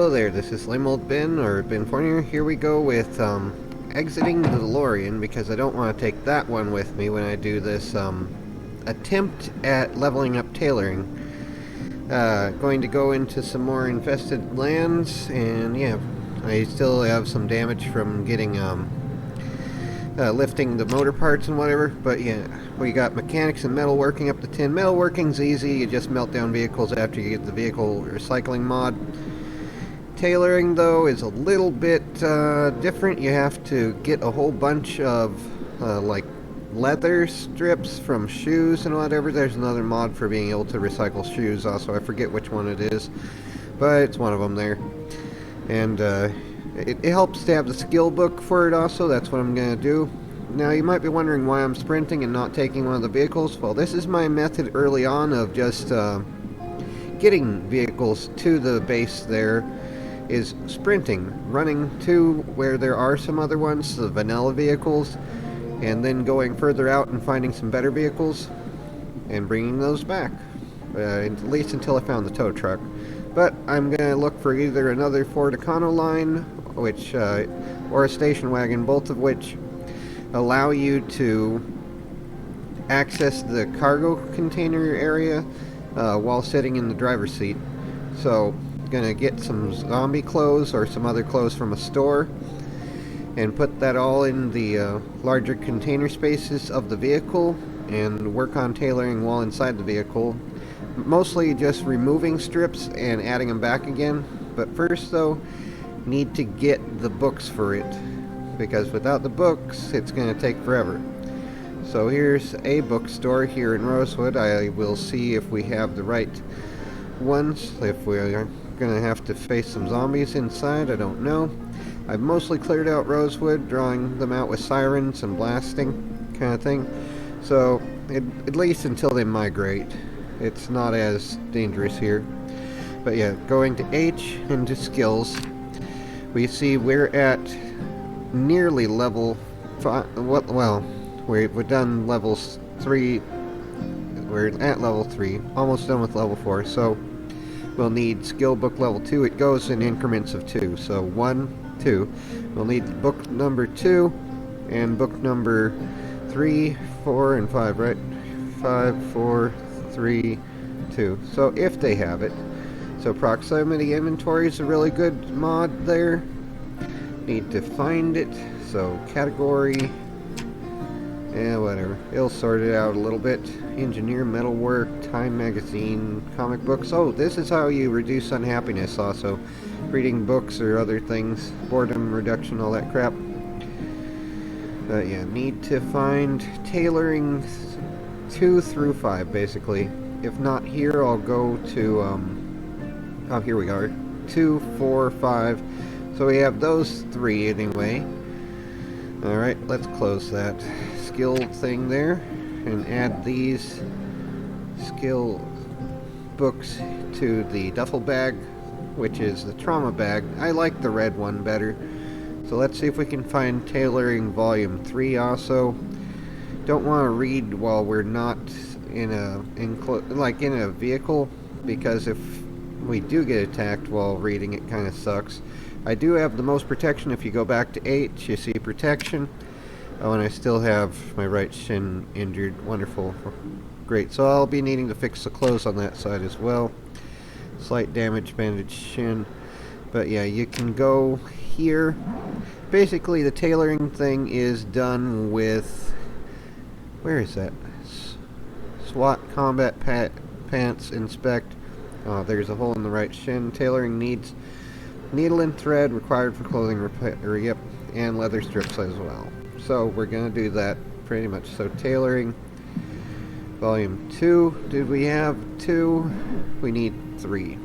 Hello there, this is Lame Old Ben, or Ben Fournier. Here we go with exiting the DeLorean, because I don't want to take that one with me when I do this attempt at leveling up tailoring. Going to go into some more infested lands, and yeah, I still have some damage from getting lifting the motor parts and whatever, but yeah, we got mechanics and metalworking up to 10. Metalworking's easy, you just melt down vehicles after you get the vehicle recycling mod. Tailoring, though, is a little bit different. You have to get a whole bunch of like leather strips from shoes and whatever. There's another mod for being able to recycle shoes also. I forget which one it is, but it's one of them there. And it helps to have the skill book for it also. That's what I'm going to do. Now, you might be wondering why I'm sprinting and not taking one of the vehicles. Well, this is my method early on of just getting vehicles to the base there. Is sprinting, running to where there are some other ones, the vanilla vehicles, and then going further out and finding some better vehicles and bringing those back, at least until I found the tow truck. But I'm going to look for either another Ford Econo line, which or a station wagon, both of which allow you to access the cargo container area while sitting in the driver's seat. So gonna get some zombie clothes or some other clothes from a store and put that all in the larger container spaces of the vehicle and work on tailoring while inside the vehicle, mostly just removing strips and adding them back again. But first, though, need to get the books for it, because without the books it's gonna take forever. So here's a bookstore here in Rosewood. I will see if we have the right ones. If we are gonna have to face some zombies inside, I don't know. I've mostly cleared out Rosewood, drawing them out with sirens and blasting kind of thing, so at least until they migrate it's not as dangerous here. But yeah, going to H into skills, we see we're at nearly level 5. Well, we've done levels 3. We're at level 3, almost done with level 4, so we'll need skill book level 2. It goes in increments of 2. So 1, 2. We'll need book number 2 and book number 3, 4, and 5, right? 5, 4, 3, 2. So if they have it. So proximity inventory is a really good mod there. Need to find it. So category. Yeah, whatever. It'll sort it out a little bit. Engineer, metalwork, Time magazine, comic books. Oh, this is how you reduce unhappiness also. Reading books or other things. Boredom reduction, all that crap. But yeah, need to find tailoring 2 through 5, basically. If not here, I'll go to, oh, here we are. 2, 4, 5. So we have those 3 anyway. Alright, let's close that skill thing there and add these skill books to the duffel bag, which is the trauma bag. I like the red one better. So let's see if we can find tailoring volume 3 also. Don't want to read while we're not in a vehicle, because if we do get attacked while reading, it kind of sucks. I do have the most protection. If you go back to H, you see protection. Oh, and I still have my right shin injured. Wonderful. Great. So I'll be needing to fix the clothes on that side as well. Slight damage, bandaged shin. But yeah, you can go here. Basically, the tailoring thing is done with... Where is that? SWAT, combat pants, inspect. Oh, there's a hole in the right shin. Tailoring needs needle and thread required for clothing repair, yep, and leather strips as well. So we're gonna do that pretty much. So tailoring volume 2. Did we have 2? We need 3.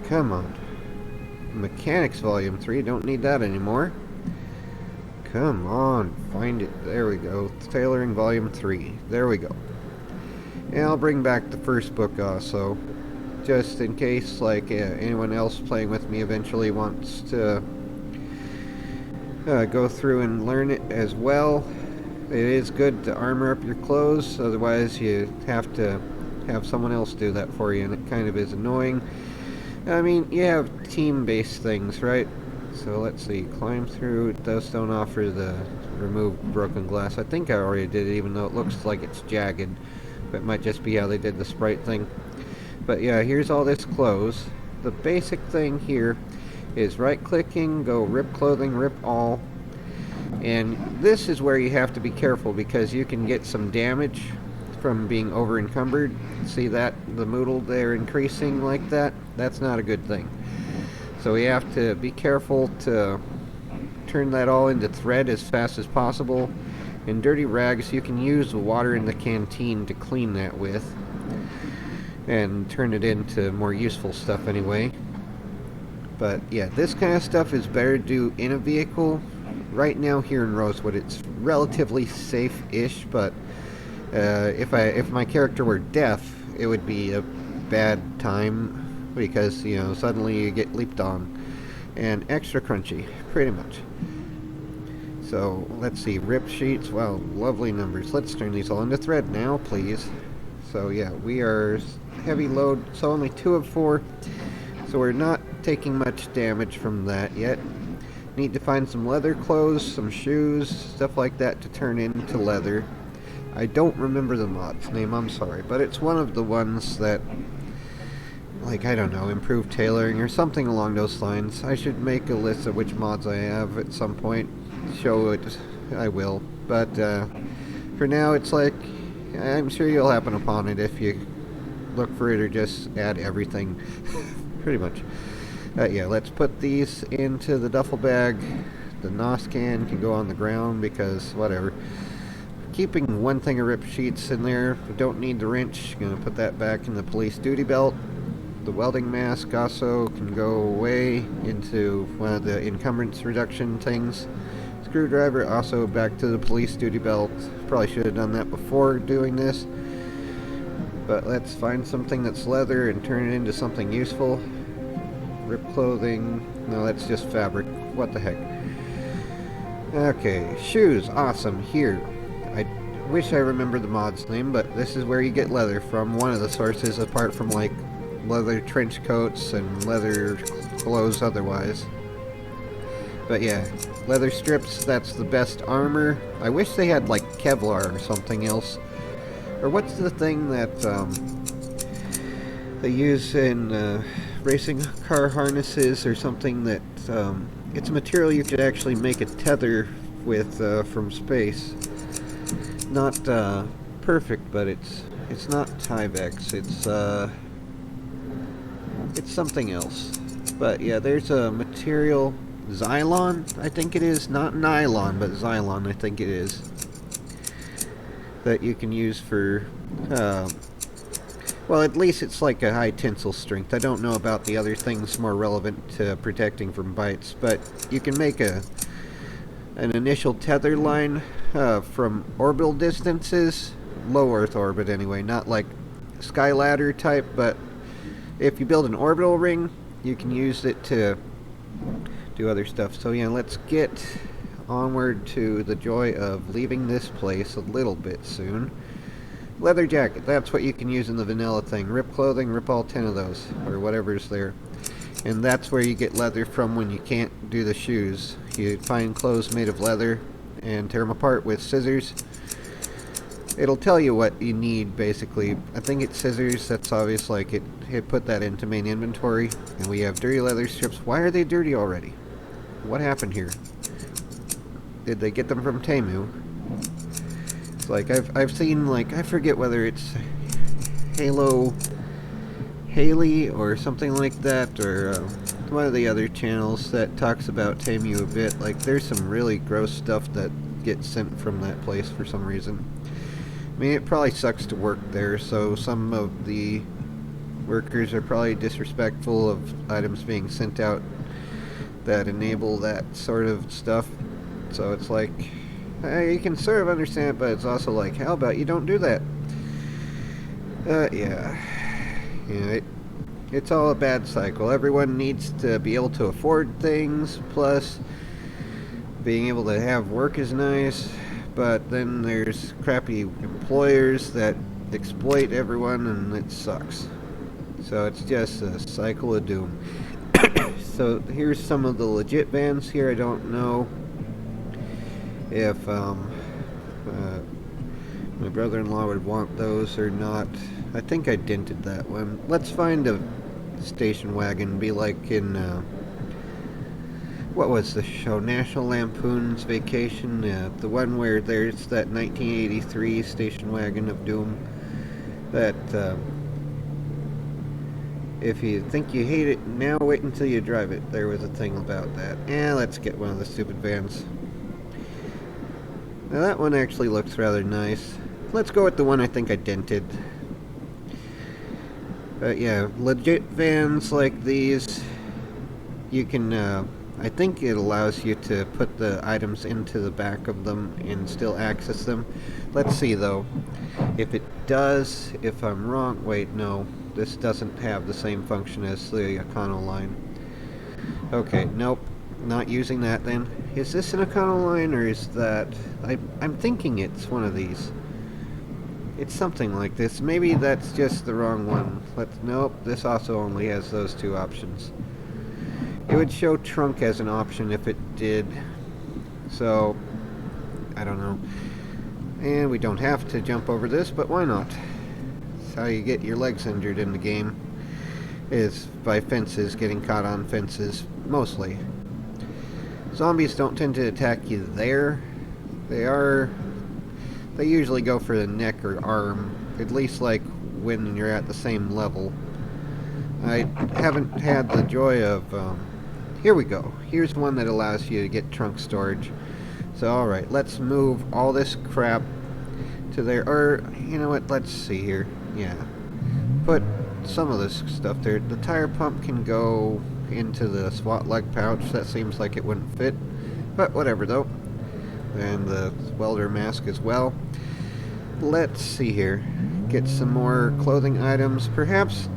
Come on. Mechanics volume 3. Don't need that anymore. Come on, find it. There we go. Tailoring volume 3. There we go. And I'll bring back the first book also, just in case anyone else playing with me eventually wants to go through and learn it as well. It is good to armor up your clothes, otherwise you have to have someone else do that for you, and it kind of is annoying. I mean, you have team-based things, right? So let's see, climb through. Those don't offer the remove broken glass. I think I already did it, even though it looks like it's jagged. But it might just be how they did the sprite thing. But yeah, here's all this clothes. The basic thing here is right-clicking, go rip clothing, rip all. And this is where you have to be careful because you can get some damage from being over encumbered. See that? The moodle there increasing like that? That's not a good thing. So we have to be careful to turn that all into thread as fast as possible. In dirty rags, you can use the water in the canteen to clean that with and turn it into more useful stuff anyway. But yeah, this kind of stuff is better to do in a vehicle. Right now here in Rosewood, it's relatively safe-ish, but if my character were deaf, it would be a bad time because, you know, suddenly you get leaped on. And extra crunchy, pretty much. So, let's see, rip sheets, wow, lovely numbers. Let's turn these all into thread now, please. So yeah, we are heavy load, so only 2 of 4. So we're not taking much damage from that yet. Need to find some leather clothes, some shoes, stuff like that to turn into leather. I don't remember the mod's name, I'm sorry, but it's one of the ones that, like, I don't know, improved tailoring or something along those lines. I should make a list of which mods I have at some point. Show it, I will. But for now, it's like, I'm sure you'll happen upon it if you look for it or just add everything. Pretty much. Yeah, let's put these into the duffel bag. The NOS can go on the ground because whatever. Keeping one thing of rip sheets in there. We don't need the wrench. Gonna put that back in the police duty belt. The welding mask also can go away into one of the encumbrance reduction things. Screwdriver also back to the police duty belt. Probably should have done that before doing this. But let's find something that's leather and turn it into something useful. Rip clothing. No, that's just fabric. What the heck. Okay, shoes. Awesome. Here. I wish I remember the mod's name, but this is where you get leather from. One of the sources, apart from like leather trench coats and leather clothes otherwise. But yeah, leather strips, that's the best armor. I wish they had like Kevlar or something else. Or what's the thing that they use in racing car harnesses or something that it's a material you could actually make a tether with from space. Not perfect, but it's not Tyvek. It's something else. But yeah, there's a material, Xylon, I think it is. Not nylon, but Xylon, I think it is. That you can use for, well, at least it's like a high tensile strength. I don't know about the other things more relevant to protecting from bites, but you can make an initial tether line from orbital distances, low Earth orbit anyway, not like Skyladder type, but if you build an orbital ring, you can use it to do other stuff. So yeah, let's get onward to the joy of leaving this place a little bit soon. Leather jacket, that's what you can use in the vanilla thing. Rip clothing, rip all 10 of those, or whatever's there. And that's where you get leather from when you can't do the shoes. You find clothes made of leather and tear them apart with scissors. It'll tell you what you need, basically. I think it's scissors, that's obvious, like it put that into main inventory. And we have dirty leather strips. Why are they dirty already? What happened here? Did they get them from Temu? It's like, I've seen, like, I forget whether it's Haley or something like that, or one of the other channels that talks about Temu a bit. Like, there's some really gross stuff that gets sent from that place for some reason. I mean, it probably sucks to work there, so some of the workers are probably disrespectful of items being sent out that enable that sort of stuff. So it's like, you can sort of understand it, but it's also like, how about you don't do that? Yeah. It's all a bad cycle. Everyone needs to be able to afford things, plus being able to have work is nice, but then there's crappy employers that exploit everyone, and it sucks. So it's just a cycle of doom. So here's some of the legit vans here. I don't know if my brother-in-law would want those or not. I think I dented that one. Let's find a station wagon, be like in what was the show? National Lampoon's Vacation? The one where there's that 1983 station wagon of doom. That if you think you hate it, now wait until you drive it. There was a thing about that. Let's get one of the stupid vans. Now that one actually looks rather nice. Let's go with the one I think I dented. But yeah, legit vans like these, you can, I think it allows you to put the items into the back of them and still access them. Let's see though. If it does, if I'm wrong, wait, no. This doesn't have the same function as the Econoline. Okay, nope. Not using that then. Is this an Econoline or is that... I'm thinking it's one of these. It's something like this. Maybe that's just the wrong one. Nope, this also only has those two options. It would show trunk as an option if it did. So, I don't know. And we don't have to jump over this, but why not? That's how you get your legs injured in the game. Is by fences, getting caught on fences, mostly. Zombies don't tend to attack you there. They usually go for the neck or arm, at least like when you're at the same level. I haven't had the joy of, here we go. Here's one that allows you to get trunk storage. So alright, let's move all this crap to there, or, you know what, let's see here. Yeah. Put some of this stuff there. The tire pump can go into the SWAT lug pouch. That seems like it wouldn't fit, but whatever though. And the welder mask as well. Let's see here. Get some more clothing items. Perhaps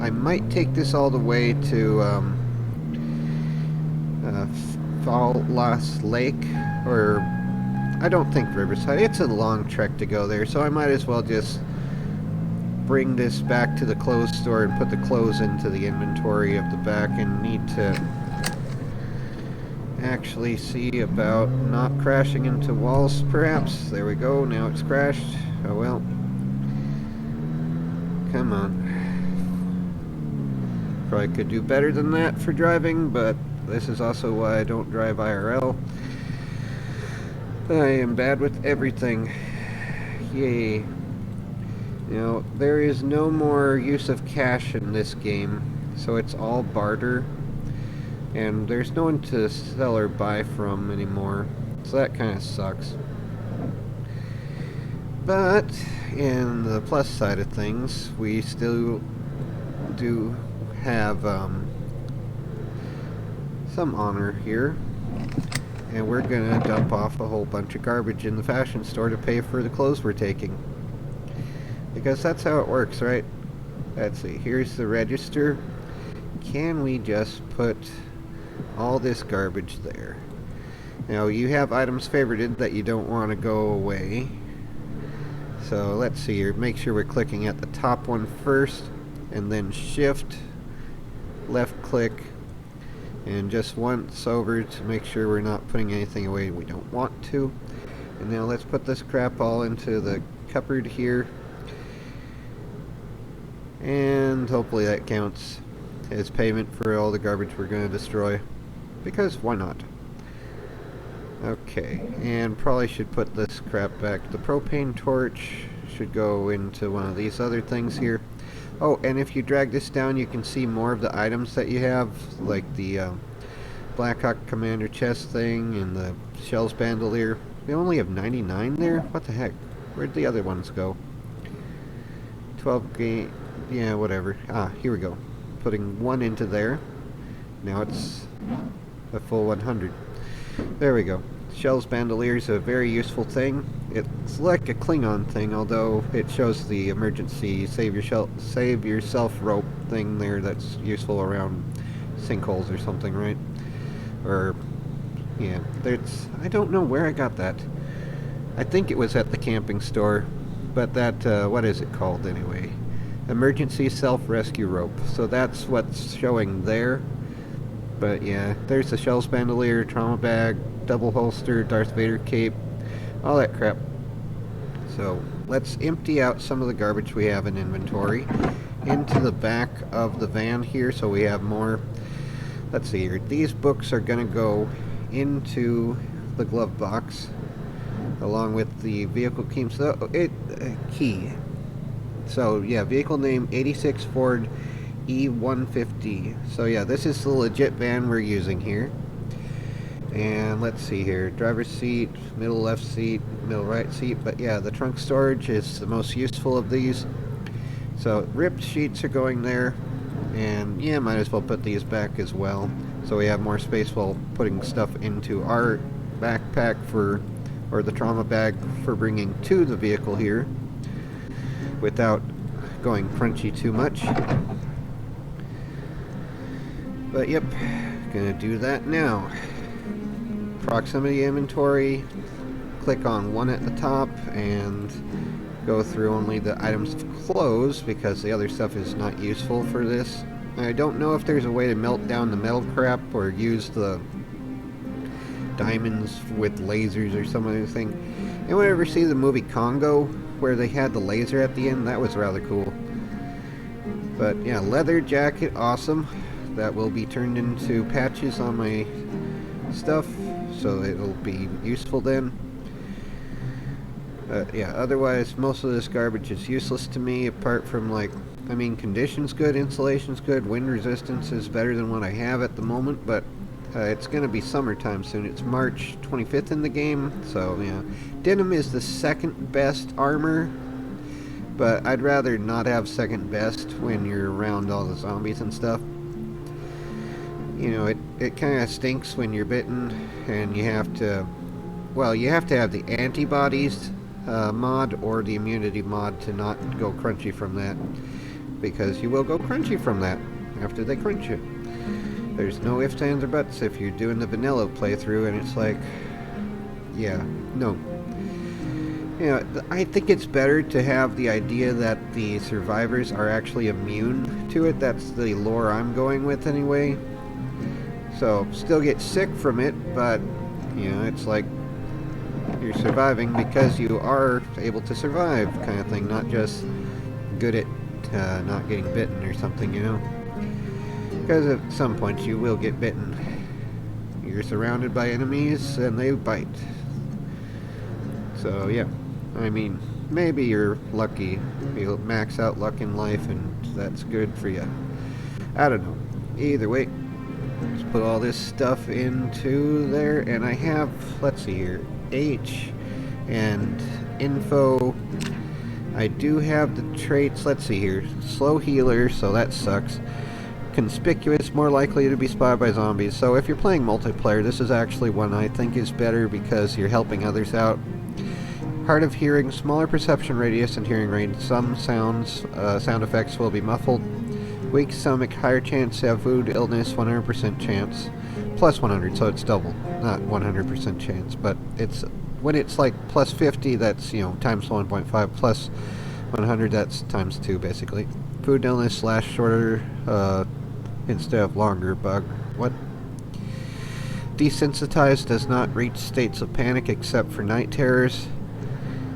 I might take this all the way to Fall Lost Lake, or I don't think Riverside. It's a long trek to go there, so I might as well just bring this back to the clothes store and put the clothes into the inventory of the back, and need to actually see about not crashing into walls, perhaps. There we go, now it's crashed. Oh well. Come on. Probably could do better than that for driving, but this is also why I don't drive IRL. I am bad with everything. Yay. You know, there is no more use of cash in this game, so it's all barter. And there's no one to sell or buy from anymore, so that kind of sucks. But, in the plus side of things, we still do have some honor here. And we're gonna dump off a whole bunch of garbage in the fashion store to pay for the clothes we're taking. Because that's how it works, right? Let's see, here's the register. Can we just put all this garbage there? Now you have items favorited that you don't want to go away. So let's see here, make sure we're clicking at the top one first, and then shift, left click, and just once over to make sure we're not putting anything away we don't want to. And now let's put this crap all into the cupboard here. And hopefully that counts as payment for all the garbage we're going to destroy. Because why not? Okay, and probably should put this crap back. The propane torch should go into one of these other things here. Oh, and if you drag this down, you can see more of the items that you have, like the Blackhawk Commander chest thing and the Shells Bandolier. We only have 99 there? What the heck? Where'd the other ones go? 12 game... yeah, whatever. Ah, here we go. Putting one into there. Now it's a full 100. There we go. Shells Bandolier is a very useful thing. It's like a Klingon thing, although it shows the emergency save yourself rope thing there that's useful around sinkholes or something, right? Or, yeah, I don't know where I got that. I think it was at the camping store. but that, what is it called anyway? Emergency self-rescue rope. So that's what's showing there. But yeah, there's the shells bandolier, trauma bag, double holster, Darth Vader cape, all that crap. So let's empty out some of the garbage we have in inventory into the back of the van here so we have more. Let's see here. These books are going to go into the glove box along with the vehicle key. Key. So yeah, vehicle name 86 Ford E150. So yeah, this is the legit van we're using here. And let's see here, driver's seat, middle left seat, middle right seat. But yeah, the trunk storage is the most useful of these. So ripped sheets are going there. And yeah, might as well put these back as well, so we have more space while putting stuff into our backpack or the trauma bag for bringing to the vehicle here without going crunchy too much. But yep, gonna do that now. Proximity inventory, click on one at the top and go through only the items of clothes because the other stuff is not useful for this. I don't know if there's a way to melt down the metal crap or use the diamonds with lasers or some other thing. Anyone ever see the movie Congo where they had the laser at the end? That was rather cool. But yeah, leather jacket, awesome. That will be turned into patches on my stuff, so it'll be useful then. Yeah, otherwise most of this garbage is useless to me, apart from, like, I mean, condition's good, insulation's good, wind resistance is better than what I have at the moment, but it's going to be summertime soon. It's March 25th in the game, so yeah. Denim is the second best armor, but I'd rather not have second best when you're around all the zombies and stuff. You know, it kind of stinks when you're bitten, and you have to, well, you have to have the antibodies mod or the immunity mod to not go crunchy from that, because you will go crunchy from that after they crunch you. There's no ifs, ands, or buts if you're doing the vanilla playthrough, and it's like, yeah, no. You know, I think it's better to have the idea that the survivors are actually immune to it. That's the lore I'm going with anyway. So, still get sick from it, but, you know, it's like you're surviving because you are able to survive kind of thing, not just good at not getting bitten or something, you know. Because at some point you will get bitten. You're surrounded by enemies and they bite. So yeah, I mean, maybe you're lucky. You'll max out luck in life and that's good for you. I don't know. Either way, let's put all this stuff into there, and I have, let's see here, H and info. I do have the traits, let's see here, slow healer, so that sucks. Conspicuous, more likely to be spotted by zombies. So if you're playing multiplayer, this is actually one I think is better because you're helping others out. Hard of hearing, smaller perception radius and hearing range. Some sound effects will be muffled. Weak stomach, higher chance to have food, illness, 100% chance. Plus 100, so it's double. Not 100% chance, but it's when it's like plus 50, that's, you know, times 1.5, plus 100, that's times 2, basically. Food illness / shorter instead of longer bug. What? Desensitized, does not reach states of panic except for night terrors.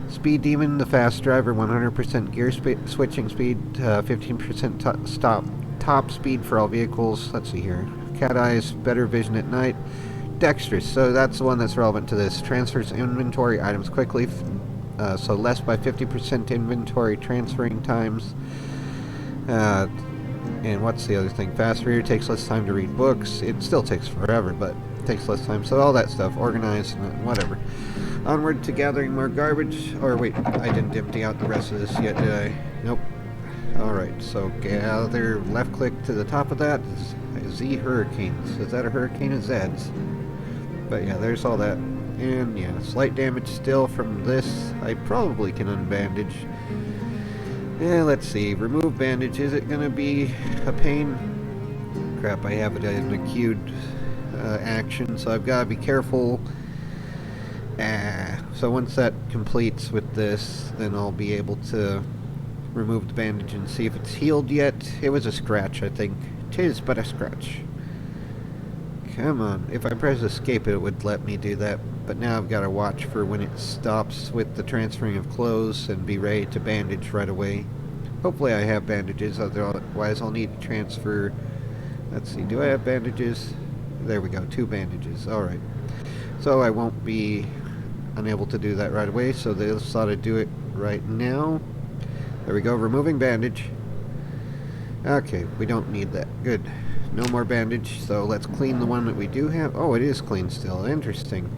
Speed demon, the fast driver, 100% gear switching speed, 15% top speed for all vehicles. Let's see here. Cat eyes, better vision at night. Dexterous, so that's the one that's relevant to this. Transfers inventory items quickly, so less by 50% inventory transferring times. And what's the other thing? Fast reader, takes less time to read books. It still takes forever, but it takes less time. So all that stuff, organized, whatever. Onward to gathering more garbage. Or wait, I didn't empty out the rest of this yet, did I? Nope. Alright, so gather, left click to the top of that. Z hurricanes. Is that a hurricane of Zeds? But yeah, there's all that. And yeah, slight damage still from this. I probably can unbandage. Yeah, let's see. Remove bandage. Is it going to be a pain? Crap, I have it as an acute action, so I've got to be careful. So once that completes with this, then I'll be able to remove the bandage and see if it's healed yet. It was a scratch, I think. 'Tis but a scratch. Come on. If I press escape, it would let me do that. But now I've got to watch for when it stops with the transferring of clothes and be ready to bandage right away. Hopefully I have bandages, otherwise I'll need to transfer. Let's see, do I have bandages? There we go, 2 bandages. Alright. So I won't be unable to do that right away, so this ought to do it right now. There we go, removing bandage. Okay, we don't need that. Good. No more bandage, so let's clean the one that we do have. Oh, it is clean still. Interesting.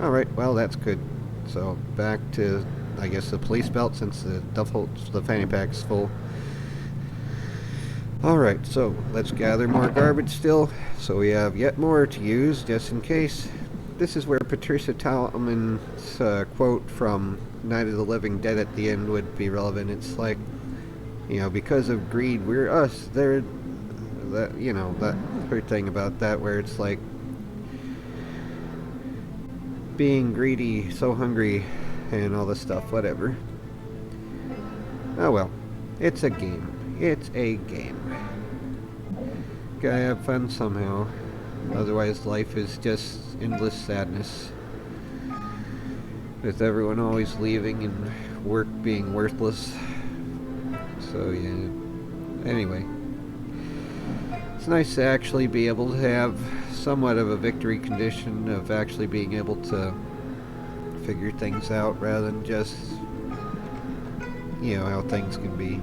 Alright, well, that's good. So, back to, I guess, the police belt, since the fanny pack's full. Alright, so let's gather more garbage still, so we have yet more to use, just in case. This is where Patricia Talman's quote from Night of the Living Dead at the end would be relevant. It's like, you know, because of greed, we're us. They're, that, you know, that her thing about that, where it's like, being greedy, so hungry, and all this stuff, whatever. Oh well, it's a game. It's a game. Gotta have fun somehow. Otherwise life is just endless sadness. With everyone always leaving and work being worthless. So yeah. Anyway. It's nice to actually be able to have somewhat of a victory condition of actually being able to figure things out rather than just, you know, how things can be.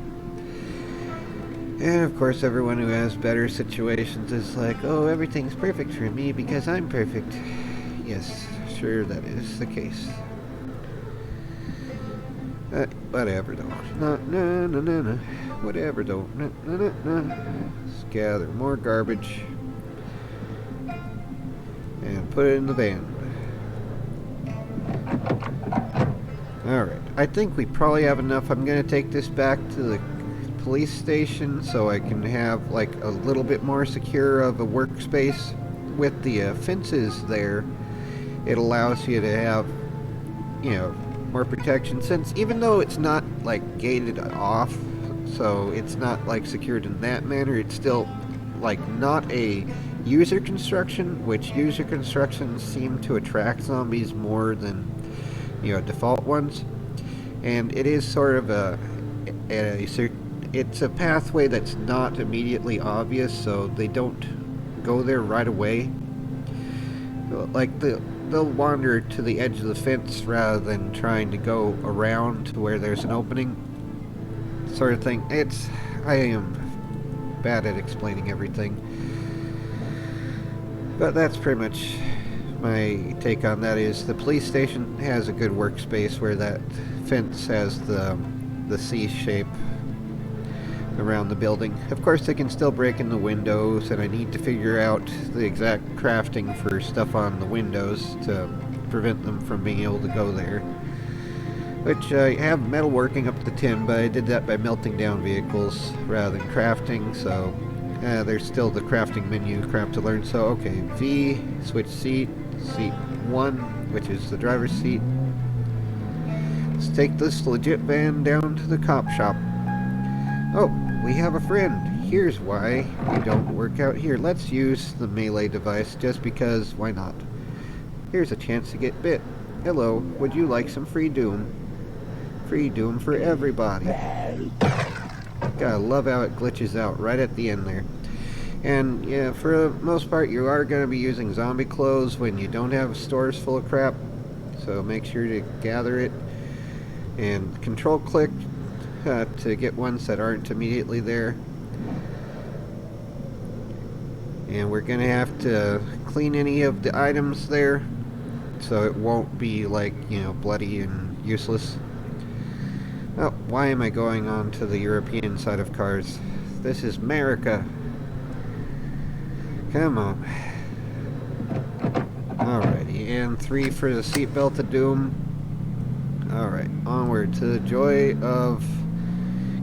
And of course everyone who has better situations is like, oh, everything's perfect for me because I'm perfect. Yes, sure that is the case. Whatever though. No. Whatever though. No. Let's gather more garbage and put it in the van. Alright, I think we probably have enough. I'm going to take this back to the police station so I can have like a little bit more secure of a workspace. With the fences there, it allows you to have, you know, more protection, since even though it's not like gated off, so it's not like secured in that manner, it's still like not a user construction, which user constructions seem to attract zombies more than, you know, default ones. And it is sort of it's a pathway that's not immediately obvious, so they don't go there right away. Like they'll wander to the edge of the fence rather than trying to go around to where there's an opening, sort of thing. I am bad at explaining everything, but that's pretty much my take on that. Is the police station has a good workspace where that fence has the C shape around the building. Of course they can still break in the windows, and I need to figure out the exact crafting for stuff on the windows to prevent them from being able to go there. Which I have metalworking up to 10, but I did that by melting down vehicles rather than crafting, so there's still the crafting menu crap to learn. So okay, V, switch seat 1, which is the driver's seat. Let's take this legit van down to the cop shop. Oh, we have a friend. Here's why we don't work out here. Let's use the melee device just because, why not? Here's a chance to get bit. Hello, would you like some free doom? Free doom for everybody. Gotta love how it glitches out right at the end there. And yeah, for the most part you are going to be using zombie clothes when you don't have stores full of crap. So make sure to gather it and control click to get ones that aren't immediately there. And we're gonna have to clean any of the items there so it won't be like, you know, bloody and useless. Oh, why am I going on to the European side of cars? This is America. Come on. Alrighty, and 3 for the seatbelt of doom. Alright, onward to the joy of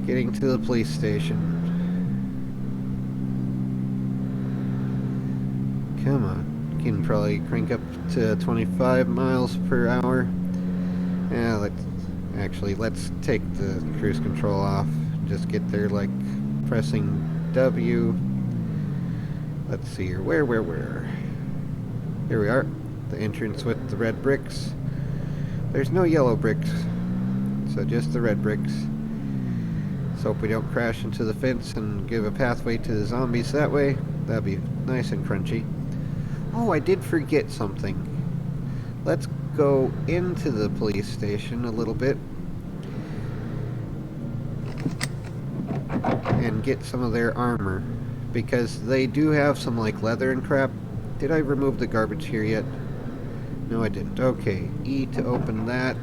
getting to the police station. Come on. You can probably crank up to 25 miles per hour. Yeah, let's take the cruise control off. Just get there like pressing W. Let's see here. Where? Here we are. The entrance with the red bricks. There's no yellow bricks, so just the red bricks. Let's hope we don't crash into the fence and give a pathway to the zombies that way. That'd be nice and crunchy. Oh, I did forget something. Let's go into the police station a little bit and get some of their armor, because they do have some like leather and crap. Did I remove the garbage here yet? No, I didn't. Okay, E to open that,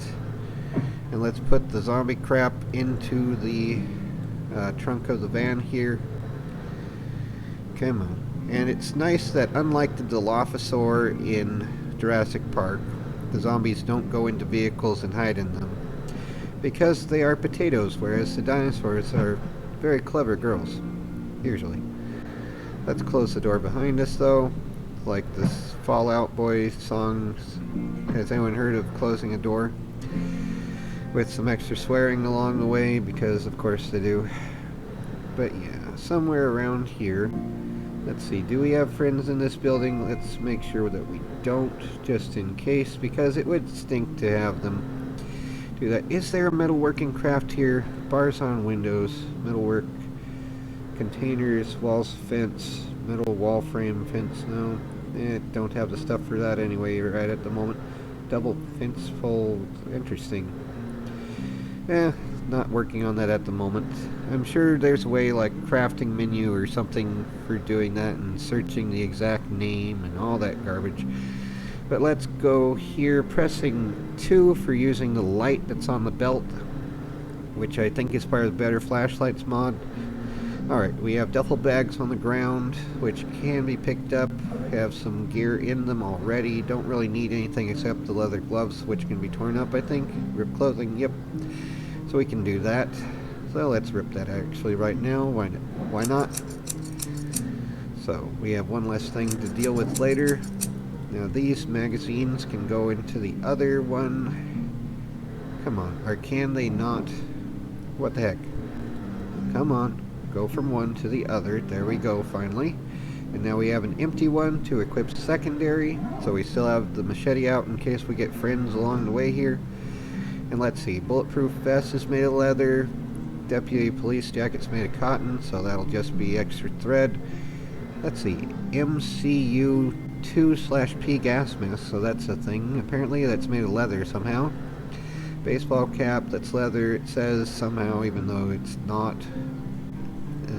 and let's put the zombie crap into the trunk of the van here. Come on. And it's nice that unlike the Dilophosaur in Jurassic Park, the zombies don't go into vehicles and hide in them, because they are potatoes, whereas the dinosaurs are very clever girls, usually. Let's close the door behind us though, like this Fallout Boy song. Has anyone heard of closing a door? With some extra swearing along the way, because of course they do. But yeah, somewhere around here. Let's see, do we have friends in this building? Let's make sure that we don't, just in case, because it would stink to have them do that. Is there a metalworking craft here? Bars on windows, metalwork, containers, walls, fence, metal wall frame, fence, no. Don't have the stuff for that anyway right at the moment. Double fence fold, interesting. Not working on that at the moment. I'm sure there's a way like crafting menu or something for doing that and searching the exact name and all that garbage. But let's go here, pressing 2 for using the light that's on the belt, which I think is part of the Better Flashlights mod. Alright, we have duffel bags on the ground, which can be picked up. Have some gear in them already. Don't really need anything except the leather gloves, which can be torn up, I think. Rip clothing, yep. So we can do that. So let's rip that actually right now. Why not? So we have one less thing to deal with later. Now these magazines can go into the other one. Come on, or can they not? What the heck? Come on, go from one to the other. There we go, finally. And now we have an empty one to equip secondary. So we still have the machete out in case we get friends along the way here. And let's see, bulletproof vest is made of leather, deputy police jacket's made of cotton, so that'll just be extra thread. Let's see, MCU 2/P gas mask, so that's a thing. Apparently that's made of leather somehow. Baseball cap, that's leather, it says somehow, even though it's not.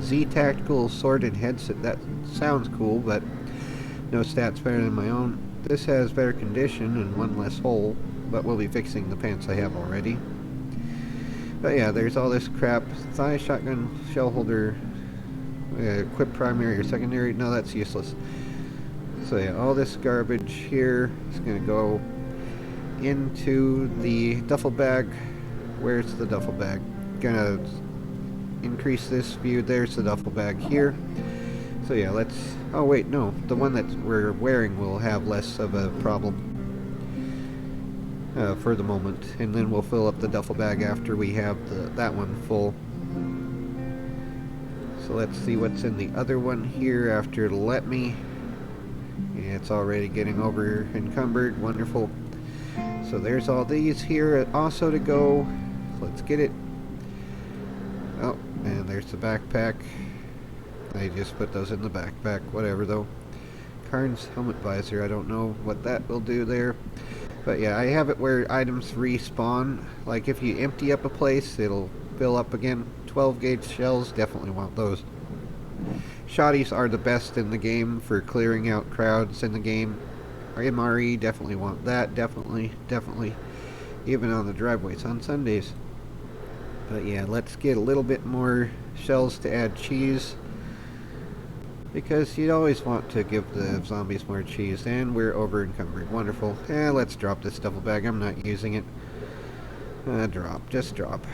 Z tactical sword and headset, that sounds cool, but no stats better than my own. This has better condition and one less hole, but we'll be fixing the pants I have already. But yeah, there's all this crap. Thigh shotgun, shell holder, equip primary or secondary. No, that's useless. So yeah, all this garbage here is going to go into the duffel bag. Where's the duffel bag? Gonna increase this view. There's the duffel bag here. So yeah, let's... Oh wait, no. The one that we're wearing will have less of a problem. For the moment, and then we'll fill up the duffel bag after we have that one full. So let's see what's in the other one here after it'll let me. Yeah, it's already getting over encumbered. Wonderful. So there's all these here also to go. Let's get it. Oh, and there's the backpack. I just put those in the backpack, whatever though. Carnes helmet visor, I don't know what that will do there. But yeah, I have it where items respawn. Like if you empty up a place, it'll fill up again. 12 gauge shells, definitely want those. Shotties are the best in the game for clearing out crowds in the game. MRE, definitely want that, definitely. Even on the driveways on Sundays. But yeah, let's get a little bit more shells to add cheese. Because you'd always want to give the zombies more cheese, and we're over encumbered. Wonderful. Let's drop this duffel bag. I'm not using it. Just drop.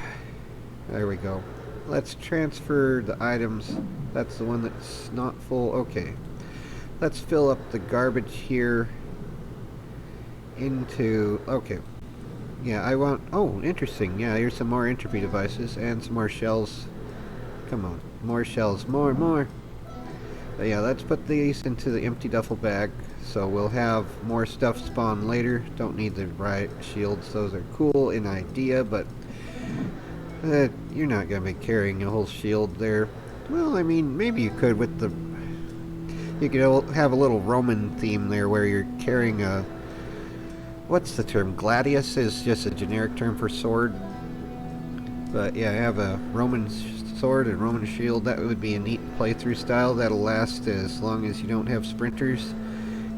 There we go. Let's transfer the items. That's the one that's not full. Okay. Let's fill up the garbage here into... Okay. Yeah, I want... Oh, interesting. Yeah, here's some more entropy devices and some more shells. Come on. More shells. More. But yeah, let's put these into the empty duffel bag. So we'll have more stuff spawn later. Don't need the riot shields. Those are cool in idea, but... you're not going to be carrying a whole shield there. Well, I mean, maybe you could with the... You could have a little Roman theme there where you're carrying a... What's the term? Gladius is just a generic term for sword. But yeah, I have a Roman sword and Roman shield. That would be a neat playthrough style. That'll last as long as you don't have sprinters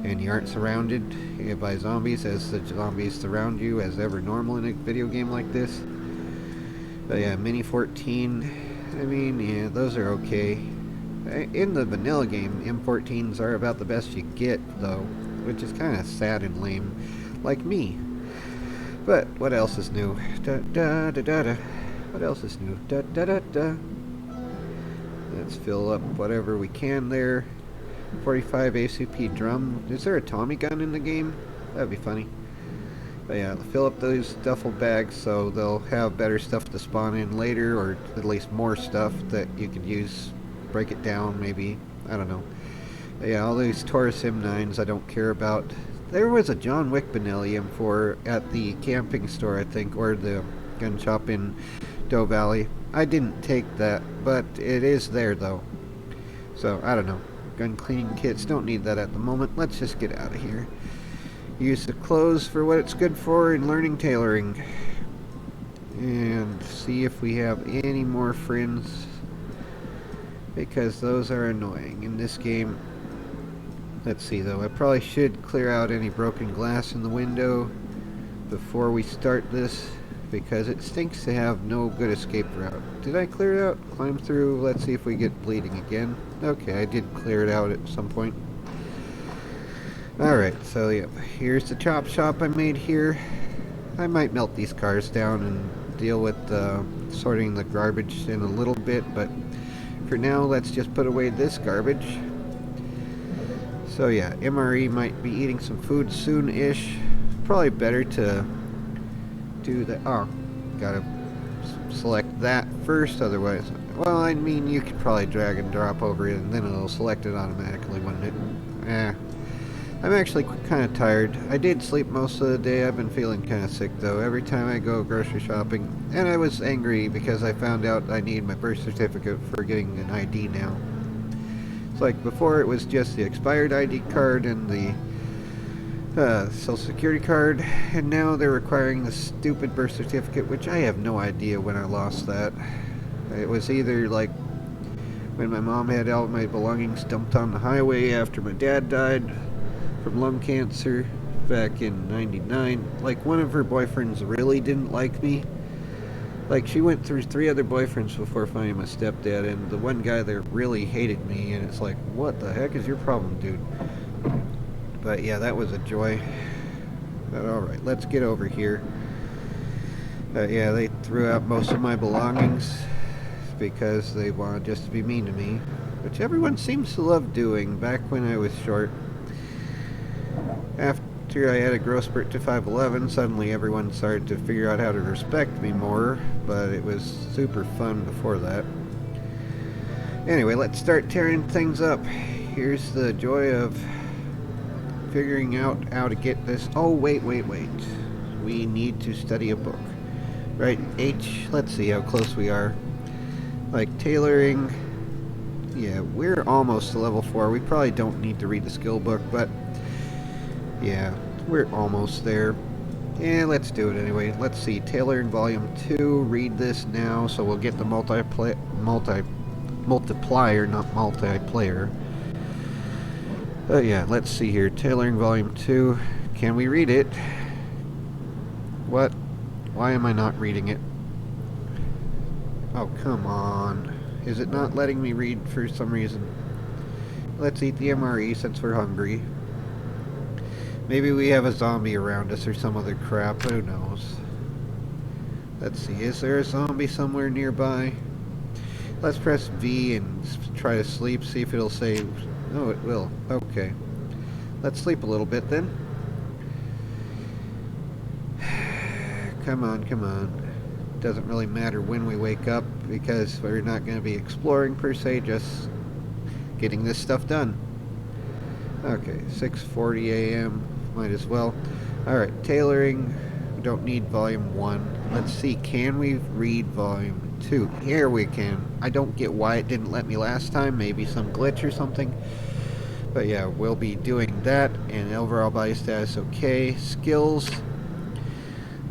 and you aren't surrounded by zombies, as the zombies surround you as ever normal in a video game like this. But yeah, Mini 14. I mean, yeah, those are okay. In the vanilla game, M14s are about the best you get, though, which is kind of sad and lame. Like me. But what else is new? What else is new? Let's fill up whatever we can there. 45 ACP drum. Is there a Tommy gun in the game? That'd be funny. But yeah, fill up those duffel bags so they'll have better stuff to spawn in later, or at least more stuff that you could use. Break it down, maybe. I don't know. But yeah, all these Taurus M9s I don't care about. There was a John Wick Benelli M4 at the camping store, I think, or the gun shop in Doe Valley. I didn't take that, but it is there, though. So, I don't know. Gun cleaning kits, don't need that at the moment. Let's just get out of here. Use the clothes for what it's good for in learning tailoring. And see if we have any more friends, because those are annoying in this game. Let's see, though. I probably should clear out any broken glass in the window before we start this, because it stinks to have no good escape route. Did I clear it out? Climb through? Let's see if we get bleeding again. Okay, I did clear it out at some point. Alright, so yeah, here's the chop shop I made here. I might melt these cars down and deal with sorting the garbage in a little bit, but for now, let's just put away this garbage. So yeah, MRE might be eating some food soon-ish. Probably better to do that. Oh, gotta select that first, otherwise... Well, I mean, you could probably drag and drop over it, and then it'll select it automatically, wouldn't it? I'm actually kind of tired. I did sleep most of the day. I've been feeling kind of sick, though, every time I go grocery shopping. And I was angry because I found out I need my birth certificate for getting an ID now. Like before, it was just the expired ID card and the social security card, and now they're requiring the stupid birth certificate, which I have no idea when I lost that. It was either like when my mom had all my belongings dumped on the highway after my dad died from lung cancer back in '99. Like, one of her boyfriends really didn't like me. Like, she went through 3 other boyfriends before finding my stepdad, and the one guy there really hated me, and it's like, what the heck is your problem, dude? But yeah, that was a joy. But alright, let's get over here. Yeah, they threw out most of my belongings because they wanted just to be mean to me, which everyone seems to love doing back when I was short. After I had a growth spurt to 5'11", suddenly everyone started to figure out how to respect me more, but it was super fun before that. Anyway, let's start tearing things up. Here's the joy of figuring out how to get this. Oh, wait. We need to study a book. Right, H, let's see how close we are. Like, tailoring, yeah, we're almost to level 4. We probably don't need to read the skill book, but yeah, we're almost there. Yeah, let's do it anyway. Let's see, tailoring volume 2, read this now, so we'll get the multiplier, not multiplayer. Yeah, let's see here, tailoring volume 2, can we read it? What? Why am I not reading it? Oh, come on. Is it not letting me read for some reason? Let's eat the MRE since we're hungry. Maybe we have a zombie around us or some other crap, who knows. Let's see, is there a zombie somewhere nearby? Let's press V and try to sleep, see if it'll say... Oh, it will. Okay. Let's sleep a little bit then. come on, come on. Doesn't really matter when we wake up because we're not going to be exploring per se, just getting this stuff done. Okay, 6:40 a.m. Might as well. Alright, tailoring. We don't need volume 1. Let's see, can we read volume 2? Here we can. I don't get why it didn't let me last time. Maybe some glitch or something. But yeah, we'll be doing that. And overall body status okay. Skills.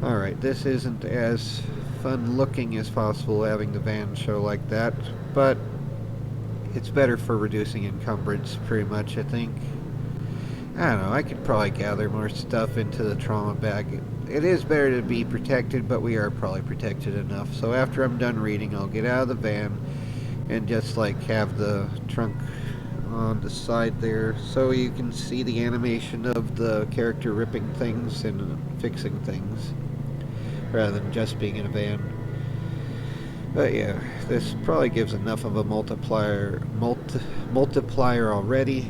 Alright, this isn't as fun looking as possible having the van show like that. But it's better for reducing encumbrance pretty much, I think. I don't know, I could probably gather more stuff into the trauma bag. It is better to be protected, but we are probably protected enough. So after I'm done reading, I'll get out of the van and just like have the trunk on the side there so you can see the animation of the character ripping things and fixing things rather than just being in a van. But yeah, this probably gives enough of a multiplier already.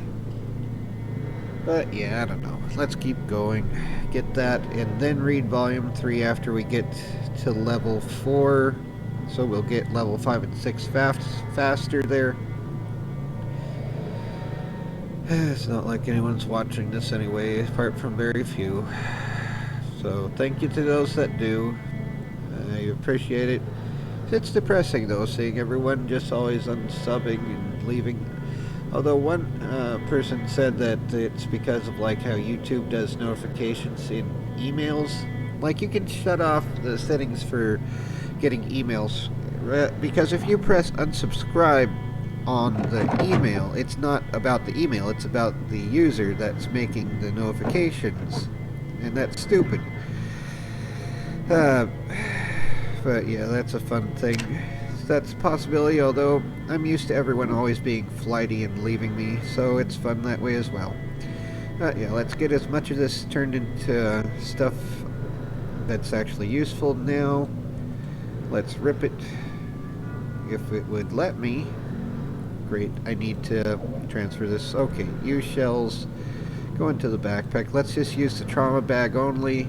But yeah, I don't know. Let's keep going. Get that and then read volume 3 after we get to level 4. So we'll get level 5 and 6 faster there. It's not like anyone's watching this anyway, apart from very few. So thank you to those that do. I appreciate it. It's depressing though, seeing everyone just always unsubbing and leaving. Although one person said that it's because of like how YouTube does notifications in emails. Like you can shut off the settings for getting emails. Because if you press unsubscribe on the email, it's not about the email, it's about the user that's making the notifications. And that's stupid. But yeah, that's a fun thing. That's a possibility, although I'm used to everyone always being flighty and leaving me, so it's fun that way as well. Yeah, let's get as much of this turned into stuff that's actually useful now. Let's rip it, if it would let me. Great, I need to transfer this. Okay, use shells, go into the backpack. Let's just use the trauma bag only.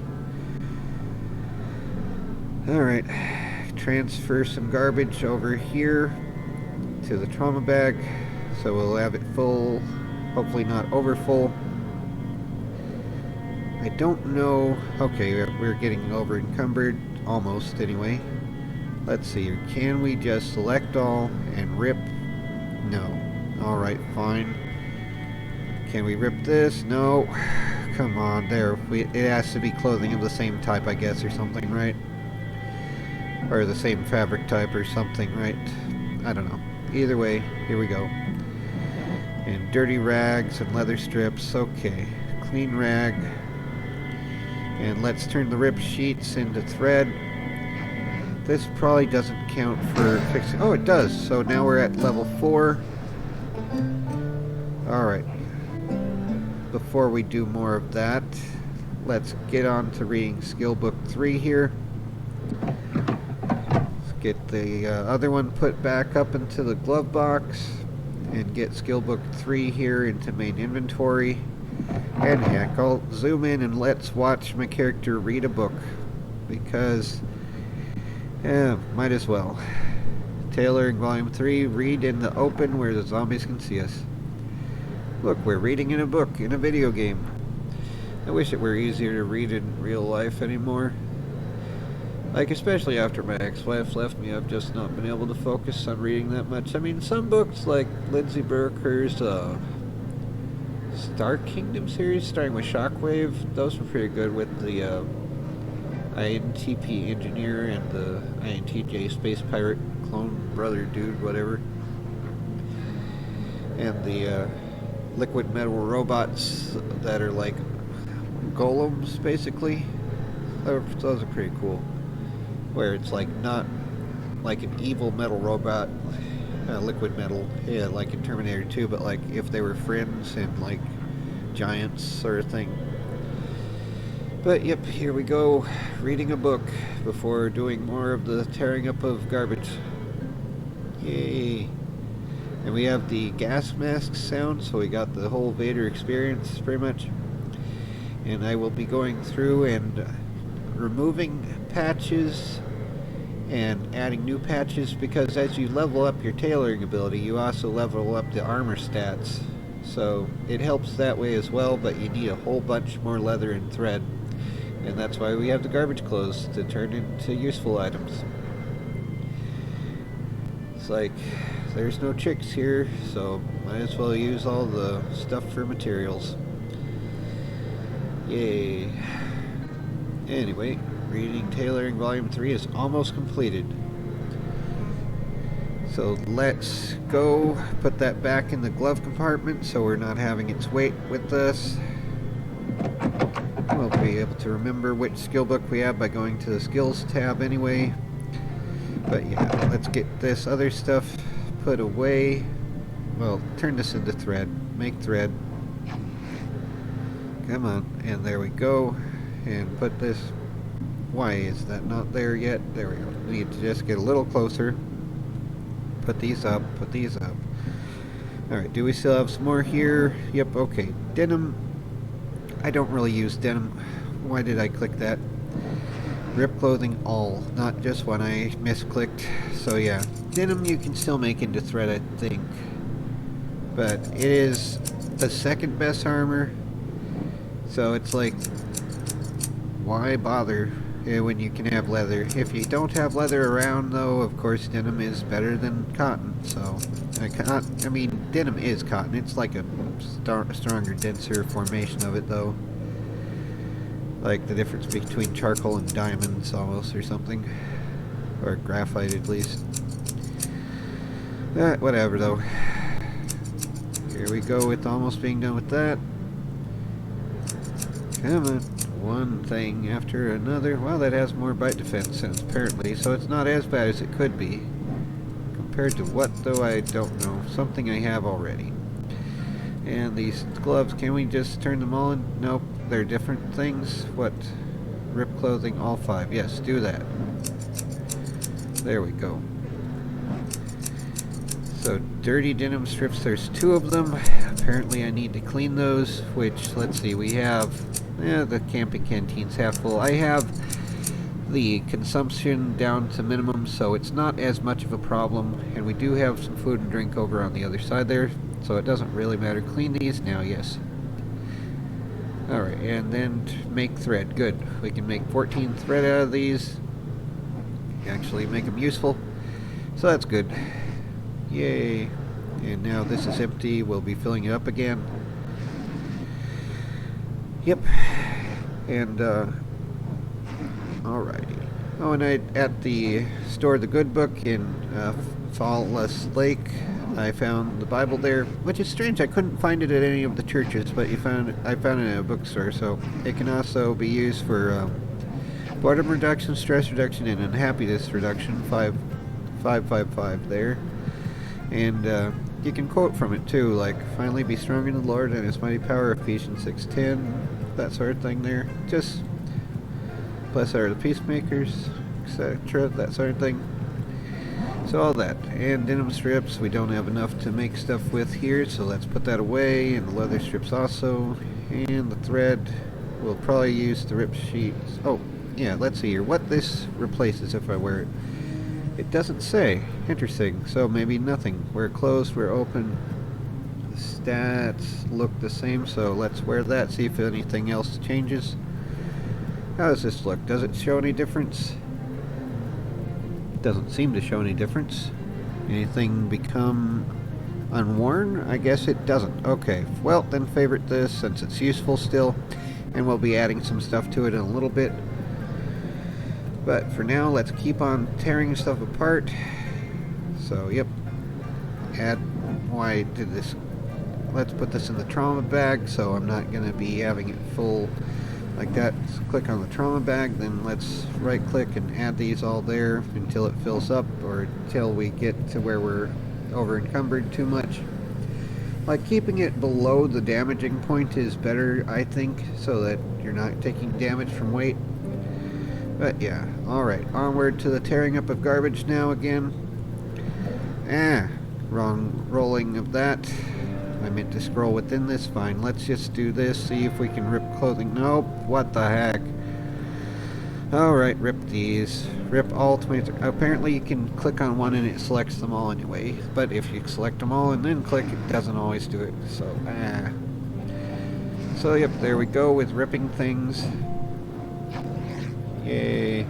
Alright. Transfer some garbage over here to the trauma bag so we'll have it full, hopefully not over full. I don't know. Okay, we're getting over encumbered almost anyway. Let's see here, can we just select all and rip? No. Alright, fine. Can we rip this? No. Come on, there. It has to be clothing of the same type, I guess, or something, right? Or the same fabric type or something, right? I don't know. Either way, here we go. And dirty rags and leather strips. Okay. Clean rag. And let's turn the ripped sheets into thread. This probably doesn't count for fixing... Oh, it does. So now we're at level 4. Alright. Before we do more of that, let's get on to reading skill book 3 here. Get the other one put back up into the glove box and get skill book 3 here into main inventory. And heck, I'll zoom in and let's watch my character read a book because might as well. Tailoring volume 3, read in the open where the zombies can see us. Look, we're reading in a book in a video game. I wish it were easier to read in real life anymore. Like, especially after my ex-wife left me, I've just not been able to focus on reading that much. I mean, some books, like Lindsay Burker's Star Kingdom series, starting with Shockwave, those were pretty good with the INTP engineer and the INTJ space pirate clone brother dude, whatever. And the liquid metal robots that are like golems, basically. Those are pretty cool. Where it's like not like an evil metal robot, liquid metal, yeah, like in Terminator 2, but like if they were friends and like giants sort of thing. But yep, here we go, reading a book before doing more of the tearing up of garbage. Yay! And we have the gas mask sound, so we got the whole Vader experience pretty much. And I will be going through and removing patches and adding new patches, because as you level up your tailoring ability, you also level up the armor stats. So it helps that way as well, but you need a whole bunch more leather and thread. And that's why we have the garbage clothes, to turn into useful items. It's like, there's no chicks here, so might as well use all the stuff for materials. Yay. Anyway, reading Tailoring Volume 3 is almost completed. So let's go put that back in the glove compartment so we're not having its weight with us. We'll be able to remember which skill book we have by going to the skills tab anyway. But yeah, let's get this other stuff put away. Well, turn this into thread. Make thread. Come on, and there we go. And put this. Why is that not there yet? There we go. We need to just get a little closer. Put these up, put these up. Alright, do we still have some more here? Yep, okay. Denim. I don't really use denim. Why did I click that? Rip clothing all, not just when I misclicked. So yeah, denim you can still make into thread, I think. But it is the second best armor. So it's like, why bother when you can have leather? If you don't have leather around, though, of course denim is better than cotton. So, I mean, denim is cotton. It's like a stronger, denser formation of it, though. Like the difference between charcoal and diamonds, almost, or something. Or graphite, at least. Whatever, though. Here we go with almost being done with that. Come on. One thing after another. Well, that has more bite defense, apparently, so it's not as bad as it could be. Compared to what, though, I don't know. Something I have already. And these gloves, can we just turn them all in? Nope, they're different things. What? Rip clothing, all 5. Yes, do that. There we go. So, dirty denim strips, there's 2 of them. Apparently I need to clean those, which, let's see, we have... the camping canteen's half full. I have the consumption down to minimum, so it's not as much of a problem. And we do have some food and drink over on the other side there, so it doesn't really matter. Clean these now, yes. Alright, and then make thread. Good. We can make 14 thread out of these. Actually make them useful. So that's good. Yay. And now this is empty. We'll be filling it up again. Yep. And, alrighty. Oh, and at the store, the Good Book in Fallless Lake, I found the Bible there, which is strange. I couldn't find it at any of the churches, but I found it in a bookstore. So it can also be used for boredom reduction, stress reduction, and unhappiness reduction. 555 there. And you can quote from it too, like, finally be strong in the Lord and His mighty power, Ephesians 6:10, that sort of thing there. Just, blessed are the peacemakers, etc., that sort of thing. So all that. And denim strips, we don't have enough to make stuff with here, so let's put that away. And the leather strips also. And the thread, we'll probably use the rip sheets. Oh, yeah, let's see here. What this replaces if I wear it. It doesn't say. Interesting. So maybe nothing. We're closed, we're open. The stats look the same, so let's wear that, see if anything else changes. How does this look? Does it show any difference? It doesn't seem to show any difference. Anything become unworn? I guess it doesn't. Okay. Well, then favorite this since it's useful still. And we'll be adding some stuff to it in a little bit. But for now, let's keep on tearing stuff apart. So, yep. Why did this? Let's put this in the trauma bag, so I'm not going to be having it full like that. Let's click on the trauma bag, then let's right click and add these all there until it fills up, or until we get to where we're over encumbered too much. Like, keeping it below the damaging point is better, I think, so that you're not taking damage from weight. But yeah, alright, onward to the tearing up of garbage now again. Wrong rolling of that. I meant to scroll within this, fine. Let's just do this, see if we can rip clothing. Nope, what the heck. Alright, rip these. Rip all 23. Apparently you can click on one and it selects them all anyway. But if you select them all and then click, it doesn't always do it. So, So, yep, there we go with ripping things. Yay.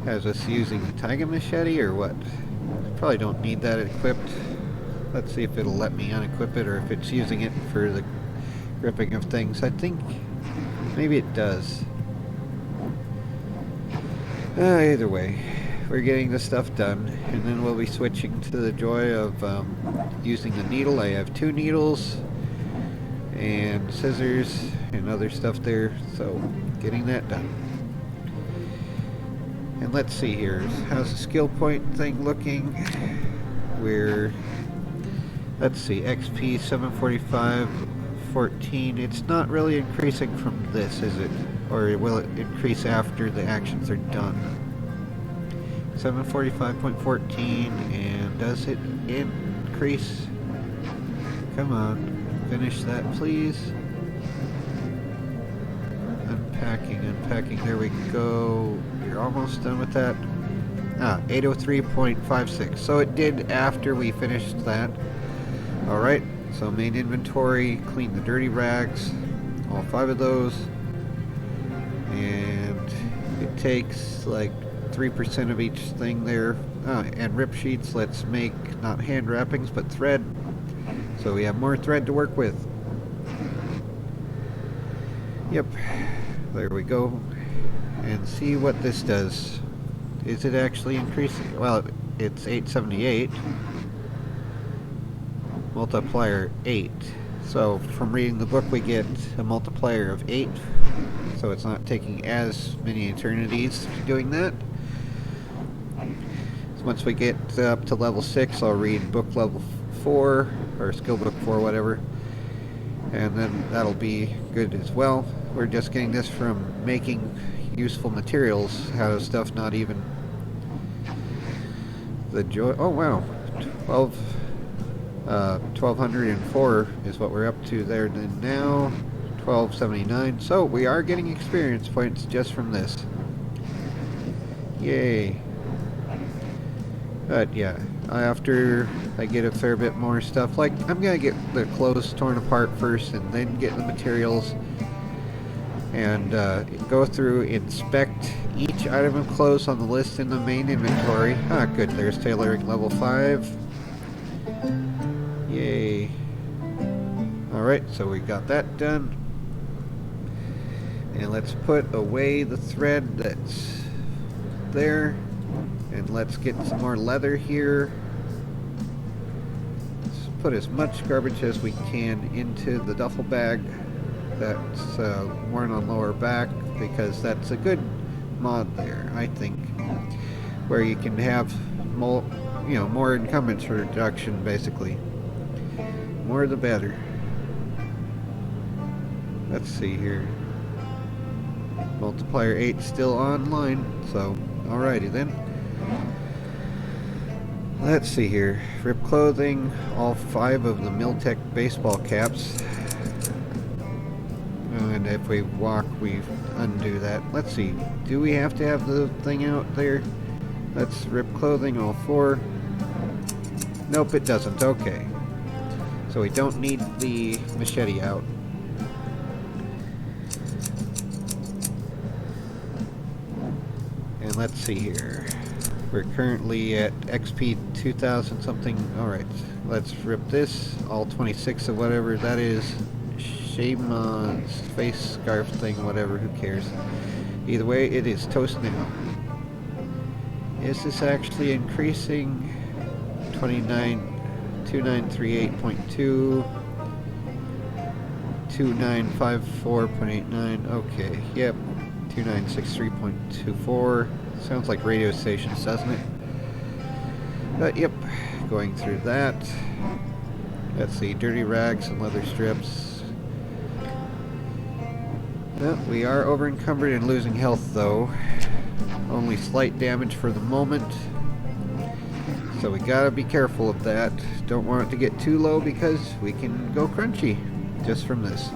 Has us using the Tiger Machete or what? Probably don't need that equipped. Let's see if it'll let me unequip it or if it's using it for the ripping of things. I think maybe it does. Either way, we're getting the stuff done, and then we'll be switching to the joy of using the needle. I have 2 needles and scissors and other stuff there, so getting that done. And let's see here, how's the skill point thing looking? Let's see, XP 745 14. It's not really increasing from this, is it? Or will it increase after the actions are done? 745.14, and does it increase? Come on, finish that please. Unpacking, there we go. You're almost done with that. 803.56. So it did after we finished that. Alright, so main inventory, clean the dirty rags, all 5 of those, and it takes like 3% of each thing there. And rip sheets, let's make not hand wrappings but thread, so we have more thread to work with. Yep, there we go, and see what this does. Is it actually increasing? Well, it's 878. Multiplier 8. So from reading the book we get a multiplier of 8. So it's not taking as many eternities doing that. So once we get up to level 6, I'll read book level 4, or skill book 4, whatever. And then that'll be good as well. We're just getting this from making useful materials out of stuff not even the joy. Oh wow, 1204 is what we're up to there. And now 1279. So we are getting experience points just from this. Yay. But yeah, after I get a fair bit more stuff, like I'm gonna get the clothes torn apart first and then get the materials and go through, inspect each item of clothes on the list in the main inventory. Good, there's tailoring level 5. Yay. Alright, so we got that done. And let's put away the thread that's there. And let's get some more leather here. Let's put as much garbage as we can into the duffel bag that's worn on lower back, because that's a good mod there, I think, where you can have more, more encumbrance reduction, basically. More the better. Let's see here. Multiplier 8 still online, so alrighty then. Let's see here. Rip clothing, all 5 of the Miltech baseball caps. And if we walk, we undo that. Let's see. Do we have to have the thing out there? Let's rip clothing, all 4. Nope, it doesn't. Okay. So we don't need the machete out. And let's see here. We're currently at XP 2000 something. Alright, let's rip this. All 26 of whatever that is. Shaman's face scarf thing, whatever, who cares. Either way, it is toast now. Is this actually increasing? 2938.2, 2954.89. Okay, yep, 2963.24. Sounds like radio stations, doesn't it? But yep, going through that. Let's see, dirty rags and leather strips. Well, we are over encumbered and losing health though. Only slight damage for the moment. So we gotta be careful of that. Don't want it to get too low because we can go crunchy just from this.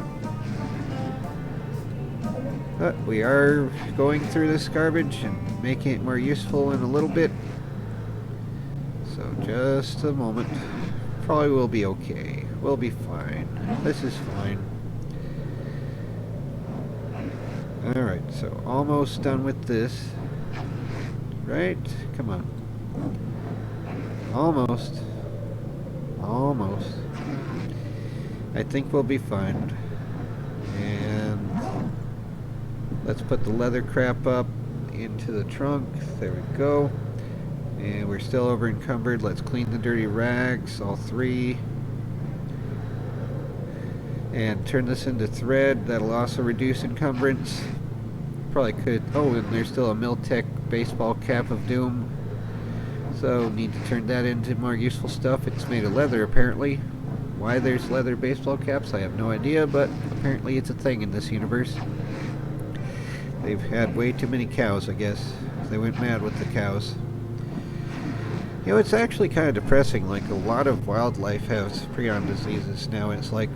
But we are going through this garbage and making it more useful in a little bit. So just a moment. Probably will be okay. We'll be fine. This is fine. Alright, so almost done with this. Right? Come on. Almost. Almost. I think we'll be fine. And let's put the leather crap up into the trunk. There we go. And we're still over encumbered. Let's clean the dirty rags, all three. And turn this into thread. That'll also reduce encumbrance. Probably could. Oh, and there's still a Miltech baseball cap of doom. So need to turn that into more useful stuff. It's made of leather apparently. Why there's leather baseball caps, I have no idea, but apparently it's a thing in this universe. They've had way too many cows, I guess. They went mad with the cows. You know, it's actually kind of depressing. Like, a lot of wildlife has prion diseases now. It's like,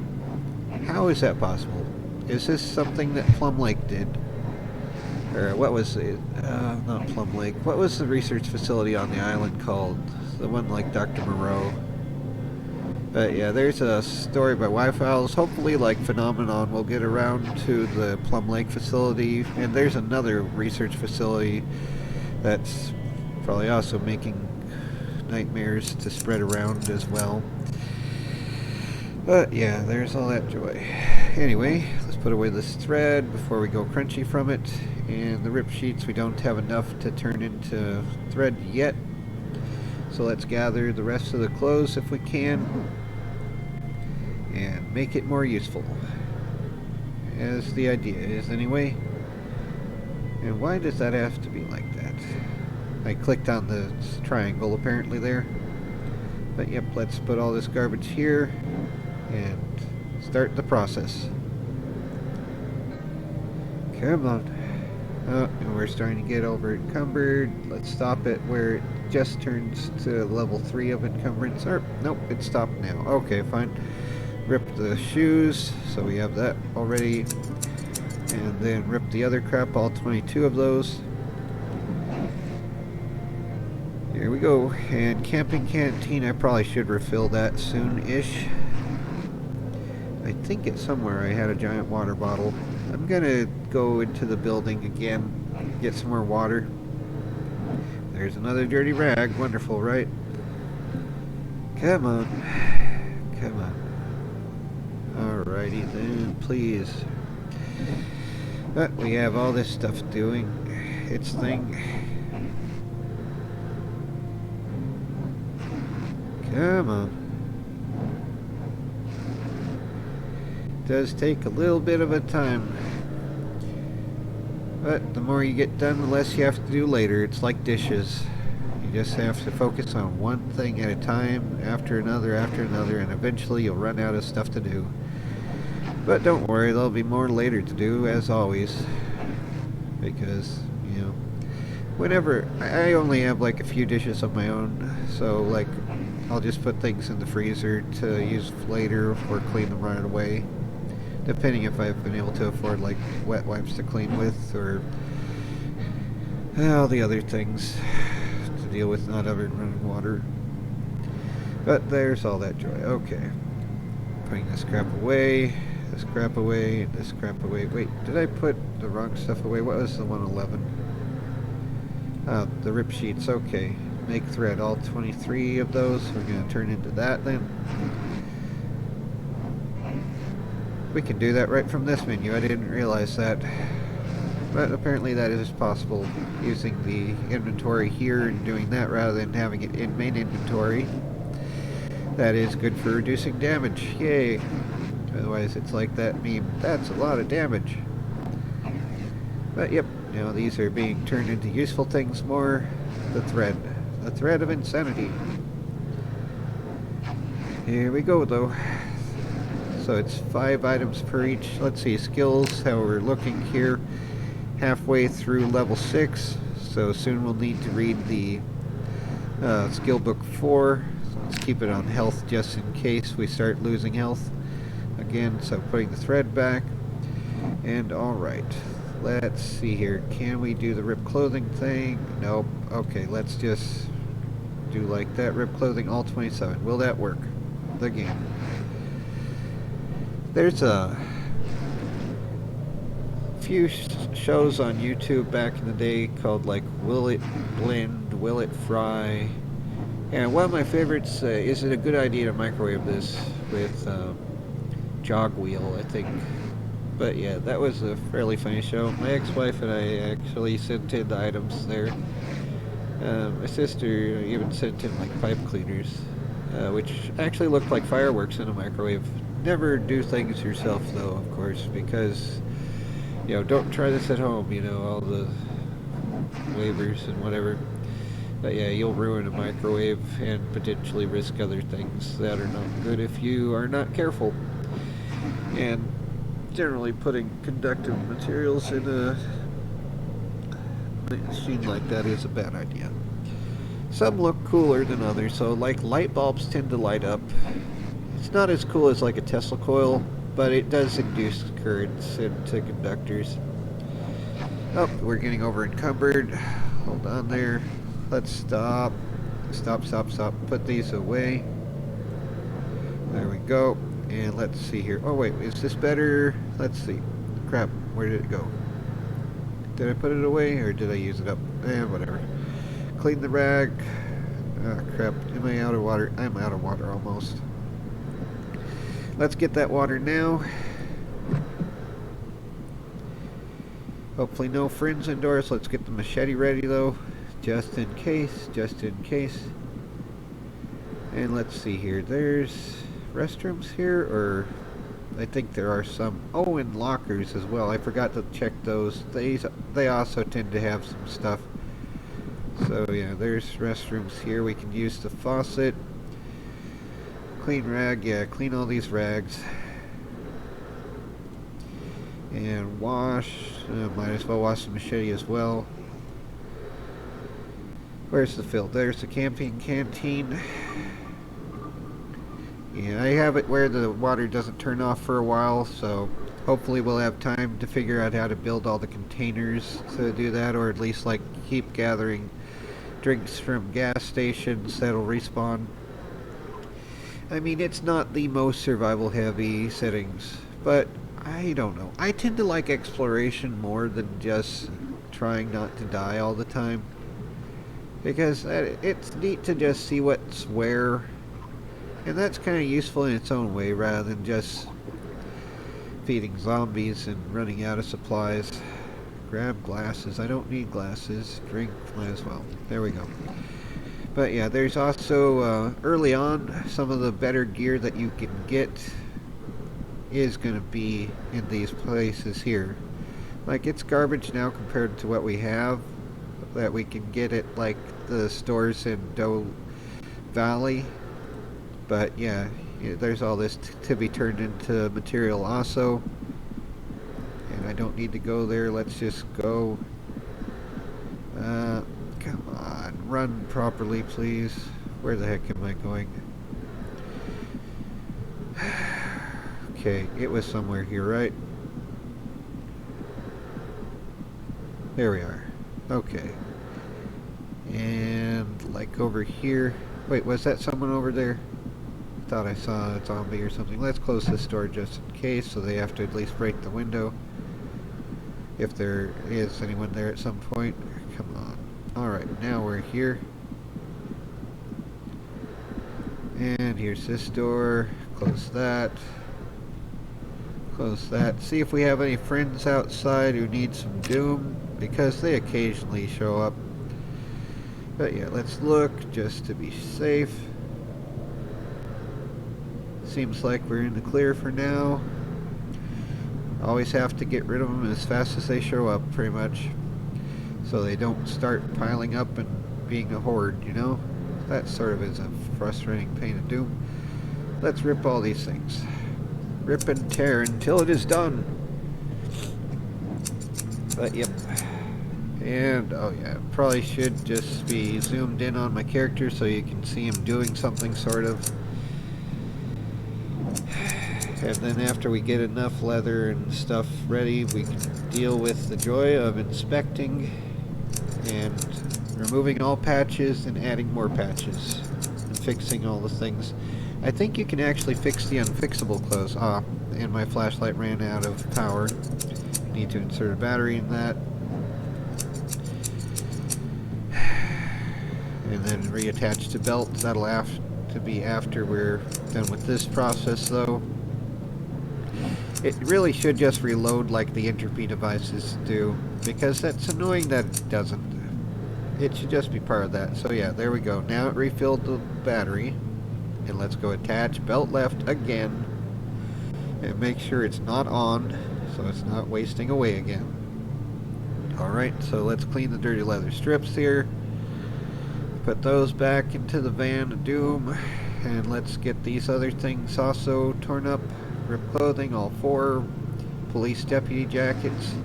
how is that possible? Is this something that Plum Lake did? Or what was it? Not Plum Lake. What was the research facility on the island called? The one like Dr. Moreau. But yeah, there's a story by Y-Files. Hopefully, like, Phenomenon will get around to the Plum Lake facility. And there's another research facility that's probably also making nightmares to spread around as well. But yeah, there's all that joy. Anyway, let's put away this thread before we go crunchy from it. And the rip sheets, we don't have enough to turn into thread yet. So let's gather the rest of the clothes if we can and make it more useful, as the idea is anyway. And why does that have to be like that? I clicked on the triangle apparently there. But yep, let's put all this garbage here and start the process. Come on. Oh, and we're starting to get over encumbered. Let's stop it where it just turns to level 3 of encumbrance. Or, nope, it stopped now. Okay, fine. Rip the shoes, so we have that already. And then rip the other crap, all 22 of those. Here we go. And camping canteen, I probably should refill that soon-ish. I think it's somewhere I had a giant water bottle. I'm gonna go into the building again, get some more water. There's another dirty rag. Wonderful, right? Come on. Come on. Alrighty then, please. But we have all this stuff doing its thing. Come on. Does take a little bit of a time, but the more you get done, the less you have to do later. It's like dishes. You just have to focus on one thing at a time, after another, and eventually you'll run out of stuff to do. But don't worry, there'll be more later to do, as always, because, you know, whenever, I only have like a few dishes of my own, so like, I'll just put things in the freezer to use later or clean them right away. Depending if I've been able to afford like wet wipes to clean with, or all the other things to deal with not having running water. But there's all that joy. Okay. Putting this crap away, this crap away, this crap away. Wait, did I put the wrong stuff away? What was the 111? Oh, the rip sheets. Okay. Make thread, all 23 of those. We're going to turn into that then. We can do that right from this menu. I didn't realize that. But apparently that is possible using the inventory here and doing that rather than having it in main inventory. That is good for reducing damage. Yay! Otherwise it's like that meme. That's a lot of damage. But yep, now these are being turned into useful things more. The thread. The thread of insanity. Here we go though. So it's 5 items per each. Let's see, skills, how we're looking here. Halfway through level 6, so soon we'll need to read the skill book 4. So let's keep it on health just in case we start losing health again. So putting the thread back. And alright, let's see here. Can we do the rip clothing thing? Nope. Okay, let's just do like that. Rip clothing, all 27. Will that work? The game. There's a few shows on YouTube back in the day called like Will It Blend, Will It Fry? And one of my favorites, is it a good idea to microwave this with jog wheel, I think. But yeah, that was a fairly funny show. My ex-wife and I actually sent in the items there. My sister even sent in like pipe cleaners, which actually looked like fireworks in a microwave. Never do things yourself though, of course, because, you know, don't try this at home, you know, all the waivers and whatever. But yeah, you'll ruin a microwave and potentially risk other things that are not good if you are not careful. And generally putting conductive materials in a machine like that is a bad idea. Some look cooler than others, so like light bulbs tend to light up. It's not as cool as like a Tesla coil, but it does induce currents into conductors. Oh, we're getting over encumbered. Hold on there. Let's stop. Stop. Put these away. There we go. And let's see here. Oh wait, is this better? Let's see. Crap, where did it go? Did I put it away or did I use it up? Whatever. Clean the rag. Ah, crap. Am I out of water? I'm out of water almost. Let's get that water now. Hopefully no friends indoors. Let's get the machete ready though. Just in case. And let's see here. There's restrooms here, or I think there are some. Oh, and lockers as well. I forgot to check those. They also tend to have some stuff. So yeah, there's restrooms here. We can use the faucet. Clean rag. Yeah, clean all these rags. And wash. Might as well wash the machete as well. Where's the fill? There's the camping canteen. Yeah, I have it where the water doesn't turn off for a while, so hopefully we'll have time to figure out how to build all the containers to do that, or at least like keep gathering drinks from gas stations that'll respawn. I mean, it's not the most survival heavy settings, but I don't know. I tend to like exploration more than just trying not to die all the time, because it's neat to just see what's where. And that's kind of useful in its own way, rather than just feeding zombies and running out of supplies. Grab glasses. I don't need glasses. Drink, might as well. There we go. But yeah, there's also, early on, some of the better gear that you can get is going to be in these places here. Like, it's garbage now compared to what we have, that we can get at, like, the stores in Doe Valley. But yeah, there's all this to be turned into material also. And I don't need to go there. Let's just go. Come on. Run properly, please. Where the heck am I going? Okay, it was somewhere here, right? There we are. Okay. And like over here. Wait, was that someone over there? Thought I saw a zombie or something. Let's close this door just in case, so they have to at least break the window. If there is anyone there at some point. Come on. Alright, now we're here. And here's this door. Close that. Close that. See if we have any friends outside who need some doom, because they occasionally show up. But yeah, let's look just to be safe. Seems like we're in the clear for now. Always have to get rid of them as fast as they show up, pretty much, so they don't start piling up and being a horde, you know? That sort of is a frustrating pain of doom. Let's rip all these things. Rip and tear until it is done. But yep. And oh yeah, probably should just be zoomed in on my character so you can see him doing something, sort of. And then after we get enough leather and stuff ready, we can deal with the joy of inspecting and removing all patches and adding more patches and fixing all the things. I think you can actually fix the unfixable clothes. Ah, and my flashlight ran out of power. Need to insert a battery in that. And then reattach the belt. That'll have to be after we're done with this process, though. It really should just reload like the entropy devices do, because that's annoying that it doesn't. It should just be part of that. So yeah, there we go. Now it refilled the battery. And let's go attach belt left again. And make sure it's not on, so it's not wasting away again. Alright, so let's clean the dirty leather strips here. Put those back into the van of doom. And let's get these other things also torn up. Ripped clothing, all 4. Police deputy jackets.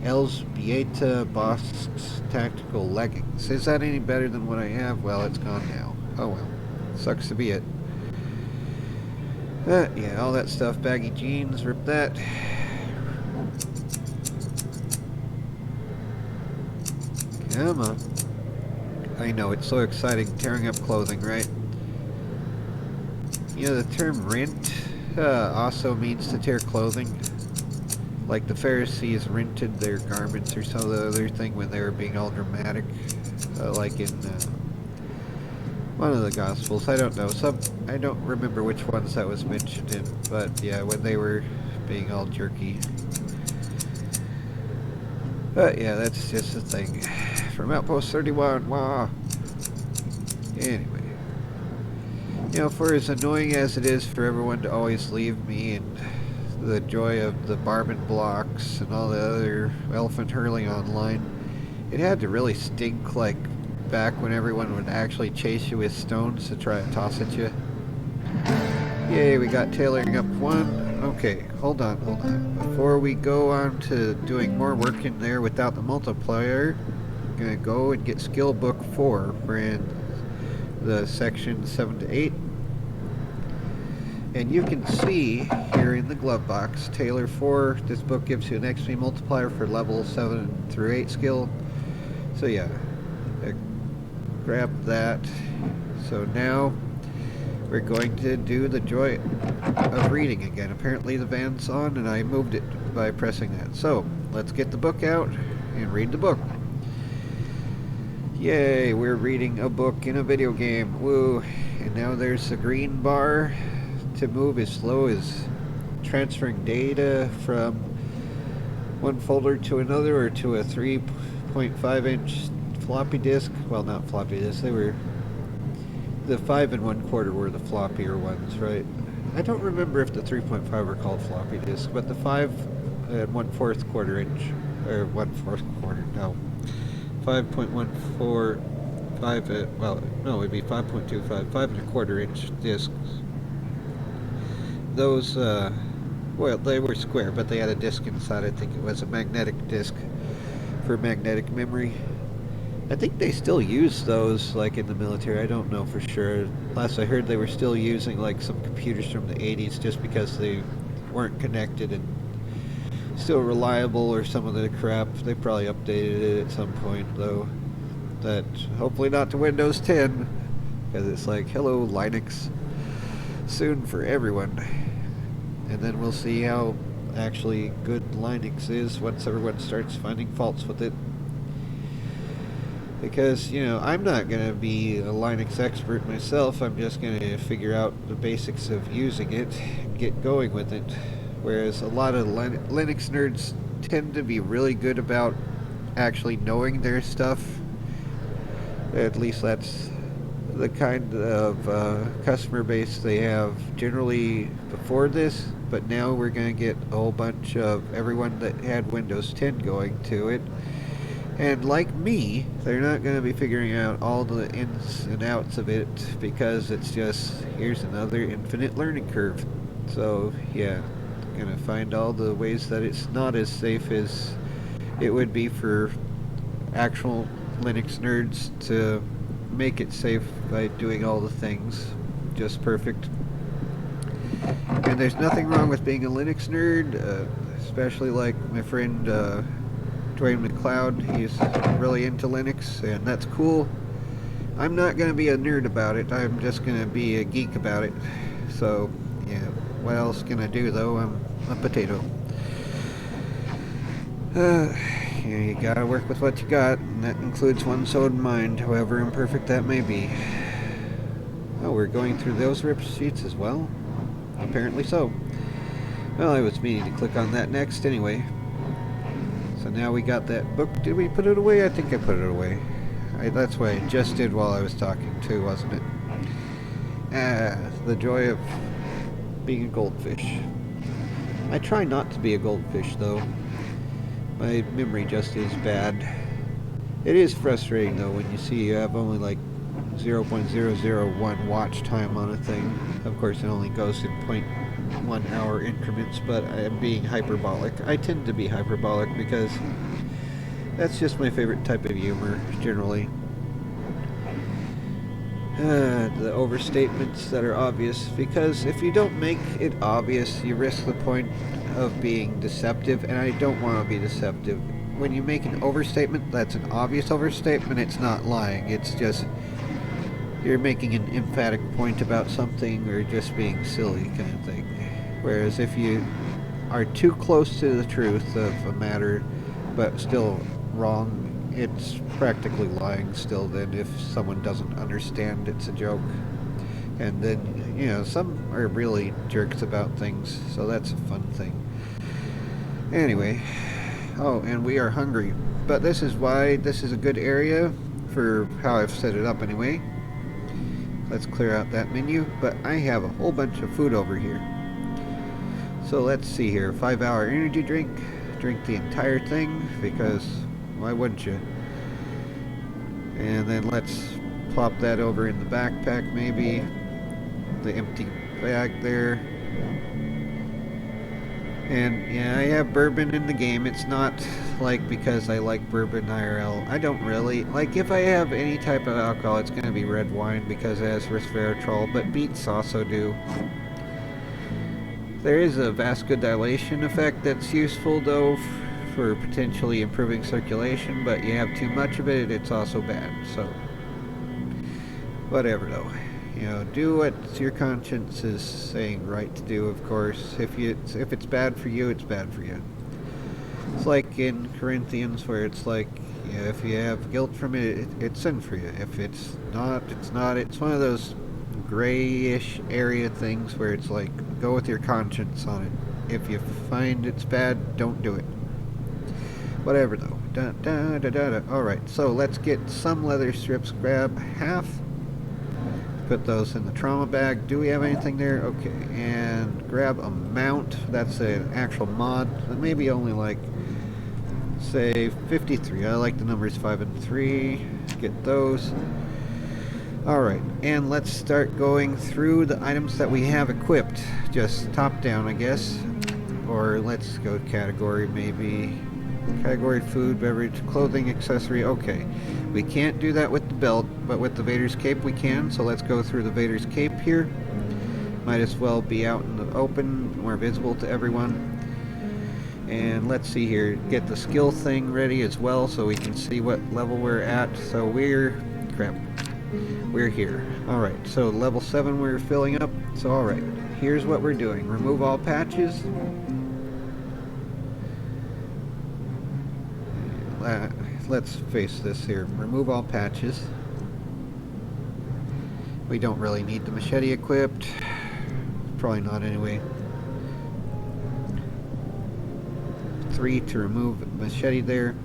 Elzbieta Bosk's tactical leggings. Is that any better than what I have? Well, it's gone now. Oh well. Sucks to be it. Yeah, all that stuff. Baggy jeans, rip that. Come on. I know, it's so exciting tearing up clothing, right? You know, the term rent also means to tear clothing. Like the Pharisees rented their garments or some other thing when they were being all dramatic. Like in one of the Gospels. I don't know. I don't remember which ones that was mentioned in. But yeah, when they were being all jerky. But yeah, that's just a thing. From Outpost 31, wow. Anyway. You know, for as annoying as it is for everyone to always leave me and the joy of the Barbon blocks and all the other elephant hurling online, it had to really stink like back when everyone would actually chase you with stones to try to toss at you. Yay, we got tailoring up 1. Okay, hold on. Before we go on to doing more work in there without the multiplier, I'm gonna go and get skill book 4 for the section 7 to 8. And you can see here in the glove box, Tailor 4, this book gives you an XP multiplier for level 7 through 8 skill. So yeah, grab that. So now we're going to do the joy of reading again. Apparently the van's on and I moved it by pressing that. So let's get the book out and read the book. Yay, we're reading a book in a video game. Woo. And now there's the green bar. To move as slow as transferring data from one folder to another or to a 3.5-inch floppy disk. Well, not floppy disk, they were the 5 1/4 were the floppier ones, right? I don't remember if the 3.5 were called floppy disk, but the 5 1/4 quarter-inch, or 1/4 quarter, no, 5.145, well, no, it'd be 5.25, 5 1/4-inch discs. Those, well, they were square, but they had a disc inside. I think it was a magnetic disc for magnetic memory. I think they still use those, like, in the military. I don't know for sure. Last I heard, they were still using, like, some computers from the 80s just because they weren't connected and still reliable or some of the crap. They probably updated it at some point, though. That, hopefully not to Windows 10, because it's like, hello, Linux. Soon for everyone. And then we'll see how actually good Linux is once everyone starts finding faults with it. Because, you know, I'm not going to be a Linux expert myself. I'm just going to figure out the basics of using it and get going with it. Whereas a lot of Linux nerds tend to be really good about actually knowing their stuff. At least that's the kind of customer base they have generally before this, but now we're going to get a whole bunch of everyone that had Windows 10 going to it. And like me, they're not going to be figuring out all the ins and outs of it because it's just, here's another infinite learning curve. So yeah, going to find all the ways that it's not as safe as it would be for actual Linux nerds to make it safe by doing all the things. just perfect. And there's nothing wrong with being a Linux nerd, especially like my friend Dwayne McLeod. He's really into Linux, and that's cool. I'm not going to be a nerd about it. I'm just going to be a geek about it. So, yeah, what else can I do, though? I'm a potato. You gotta work with what you got, and that includes one's own mind, however imperfect that may be. Oh, we're going through those rip sheets as well? Apparently so. Well, I was meaning to click on that next anyway. So now we got that book. Did we put it away? I think I put it away. That's what I just did while I was talking too, wasn't it? The joy of being a goldfish. I try not to be a goldfish, though. My memory just is bad. It is frustrating, though, when you see you have only like 0.001 watch time on a thing. Of course, it only goes in 0.1 hour increments, but I am being hyperbolic. I tend to be hyperbolic because that's just my favorite type of humor, generally. The overstatements that are obvious, because if you don't make it obvious, you risk the point of being deceptive, and I don't want to be deceptive. When you make an overstatement that's an obvious overstatement, it's not lying. It's just you're making an emphatic point about something or just being silly kind of thing. Whereas if you are too close to the truth of a matter but still wrong, it's practically lying still then if someone doesn't understand it's a joke. And then, you know, some are really jerks about things, so that's a fun thing. Anyway, oh, and we are hungry. But this is why this is a good area for how I've set it up anyway. Let's clear out that menu, but I have a whole bunch of food over here. So let's see here, 5-hour energy drink. Drink the entire thing, because why wouldn't you? And then let's plop that over in the backpack maybe. The empty bag there. And yeah, I have bourbon in the game. It's not like because I like bourbon IRL. I don't really. Like if I have any type of alcohol, it's going to be red wine because it has resveratrol, but beets also do. There is a vasodilation effect that's useful though for potentially improving circulation, but you have too much of it, it's also bad. So whatever though. You know, do what your conscience is saying right to do, of course. If it's bad for you, it's bad for you. It's like in Corinthians where it's like, yeah, if you have guilt from it, it's sin for you. If it's not, it's not. It's one of those grayish area things where it's like, go with your conscience on it. If you find it's bad, don't do it. Whatever though. Alright, so let's get some leather strips. Grab half. Put those in the trauma bag. Do we have anything there? Okay, and grab a mount. That's an actual mod. Maybe only like, say, 53. I like the numbers 5 and 3. Get those. Alright, and let's start going through the items that we have equipped. Just top down, I guess. Or let's go category, maybe. Category food, beverage, clothing, accessory. Okay, we can't do that with the belt, but with the Vader's cape we can. So let's go through the Vader's cape here. Might as well be out in the open, more visible to everyone. And let's see here, get the skill thing ready as well so we can see what level we're at. So we're here. Alright, so level 7 we're filling up. So alright, here's what we're doing. Remove all patches. Let's face this here. Remove all patches. We don't really need the machete equipped. Probably not anyway. 3 to remove machete there.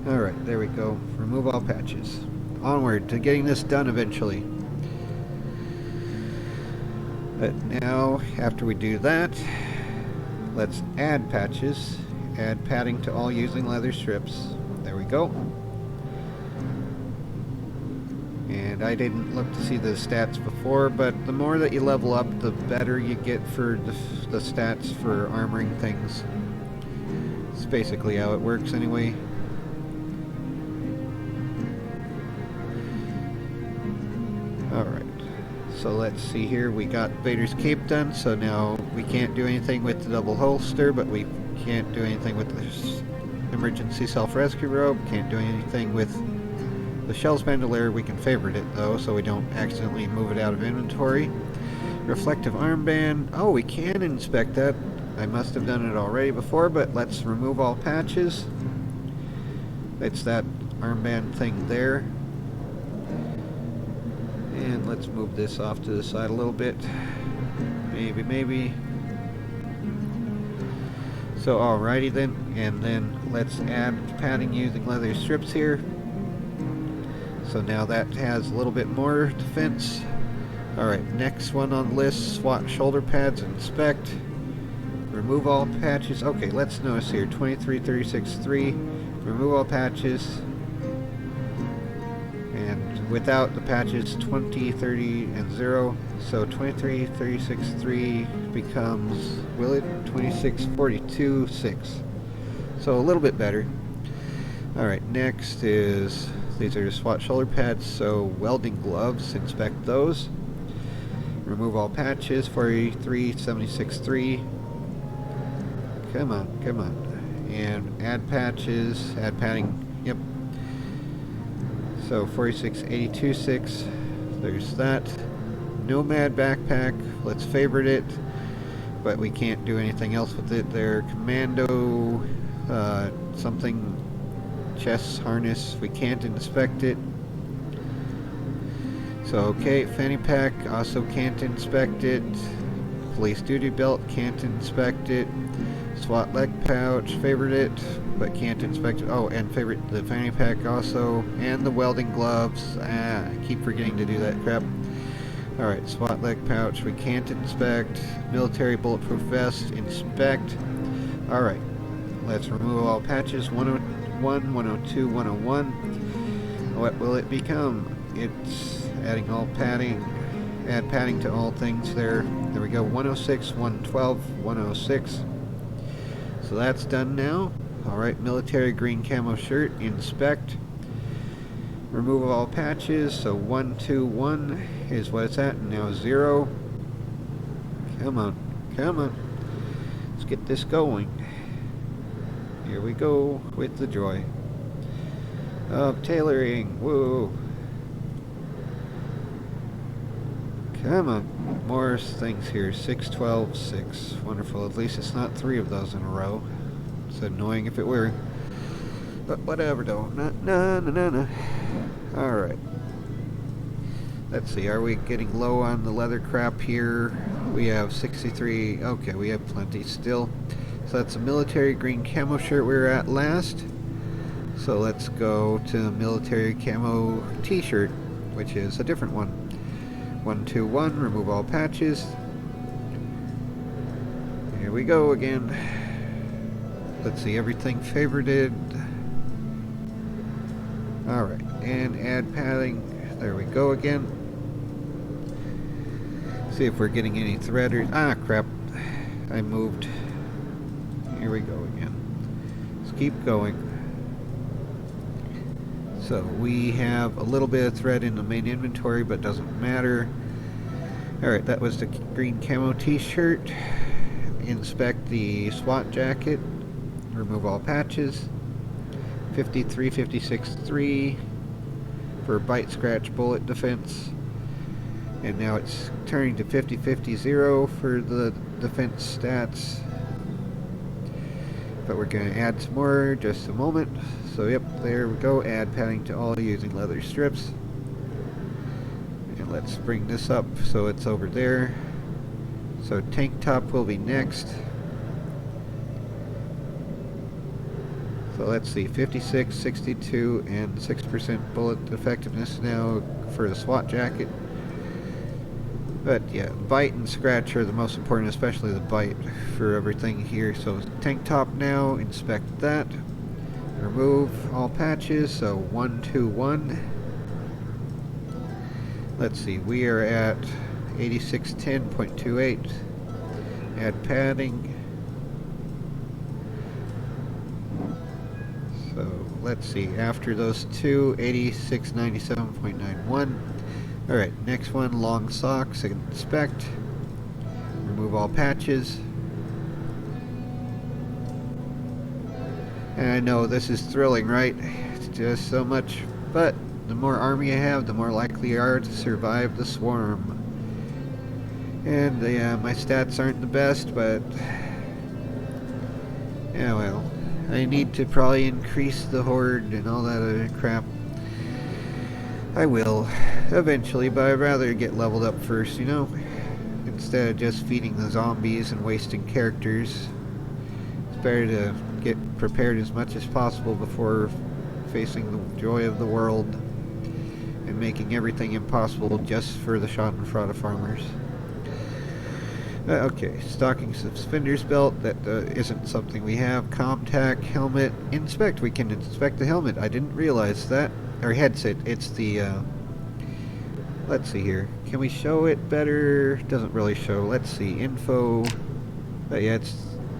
Alright, there we go. Remove all patches. Onward to getting this done eventually. But now, after we do that, let's add patches. Add padding to all using leather strips. There we go. And I didn't look to see the stats before, but the more that you level up, the better you get for the stats for armoring things. It's basically how it works anyway. Alright, So let's see here, we got Vader's cape done, so now we can't do anything with the double holster, but we can't do anything with the emergency self-rescue rope, can't do anything with the Shell's bandolier. We can favorite it though, so we don't accidentally move it out of inventory. Reflective armband, oh, we can inspect that. I must have done it already before, but let's remove all patches. It's that armband thing there. And let's move this off to the side a little bit. Maybe. So alrighty then, and then let's add padding using leather strips here. So now that has a little bit more defense. Alright, next one on the list, SWAT shoulder pads, inspect. Remove all patches. Okay, let's notice here, 2336-3, remove all patches. And without the patches, 20, 30, and 0. So 2336-3 becomes, will it? 2642-6. So a little bit better. Alright, next is, these are SWAT shoulder pads, so welding gloves, inspect those. Remove all patches, 4376-3. Come on. And add patches, add padding, yep. So 4682-6, there's that. Nomad backpack, let's favorite it, but we can't do anything else with it. They're commando, something, chest harness, we can't inspect it. So okay, fanny pack, also can't inspect it. Police duty belt, can't inspect it. SWAT leg pouch, favorite it, but can't inspect it. Oh, and favorite the fanny pack also, and the welding gloves. I keep forgetting to do that crap. Alright, SWAT leg pouch, we can't inspect. Military bulletproof vest, inspect. Alright, let's remove all patches, 101, 102, 101. What will it become? It's adding all padding. Add padding to all things there. There we go, 106, 112, 106. So that's done now. Alright, military green camo shirt, inspect. Remove all patches, so 121 is what it's at, and now 0. Come on. Let's get this going. Here we go with the joy of tailoring. Whoa. Come on. More things here. 6, 12, 6. Wonderful. At least it's not 3 of those in a row. It's annoying if it were. But whatever though. No. Alright. Let's see. Are we getting low on the leather crap here? We have 63. Okay, we have plenty still. So that's a military green camo shirt we were at last. So let's go to military camo t-shirt, which is a different one. 121, remove all patches. Here we go again. Let's see, everything favorited. Alright, and add padding. There we go again. See if we're getting any threaders. Ah, crap. I moved. Here we go again. Let's keep going. So we have a little bit of thread in the main inventory, but doesn't matter. Alright, that was the green camo t-shirt. Inspect the SWAT jacket. Remove all patches. 53, 56, 3 for bite, scratch, bullet defense. And now it's turning to 50, 50, 0 for the defense stats. But we're going to add some more just a moment. So yep, there we go. Add padding to all using leather strips. And let's bring this up so it's over there. So tank top will be next. So let's see, 56, 62, and 6% bullet effectiveness now for the SWAT jacket. But yeah, bite and scratch are the most important, especially the bite for everything here. So tank top now, inspect that. Remove all patches, so 121. Let's see, we are at 8610.28. Add padding. So let's see, after those two, 8697.91. Alright, next one, long socks, inspect, remove all patches. And I know this is thrilling, right? It's just so much, but the more armor you have, the more likely you are to survive the swarm. And yeah, my stats aren't the best, but yeah, well, I need to probably increase the horde and all that other crap. I will, eventually, but I'd rather get leveled up first, you know? Instead of just feeding the zombies and wasting characters. It's better to get prepared as much as possible before facing the joy of the world and making everything impossible just for the Schadenfreude farmers. Okay, stocking suspenders belt, that isn't something we have. Comtac helmet, inspect, we can inspect the helmet, I didn't realize that. Or headset, it's the, let's see here, can we show it better? Doesn't really show, let's see, info, but yeah,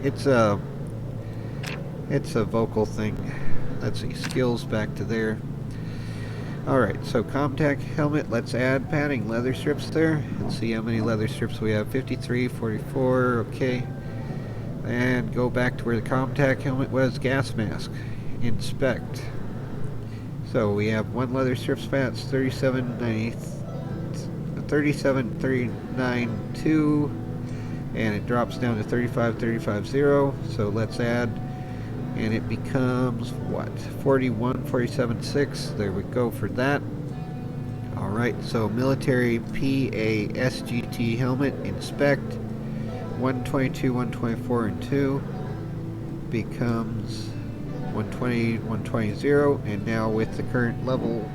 it's a vocal thing. Let's see, skills back to there. Alright, so Comtac helmet, let's add padding, leather strips there. Let's see how many leather strips we have. 53, 44, okay. And go back to where the Comtac helmet was, gas mask. Inspect. So we have one leather strip spats, 37.392, and it drops down to 35.350. So let's add, and it becomes what? 41.47.6. There we go for that. Alright, so military PASGT helmet, inspect. 122, 124, and 2 becomes 120, 120, and now with the current level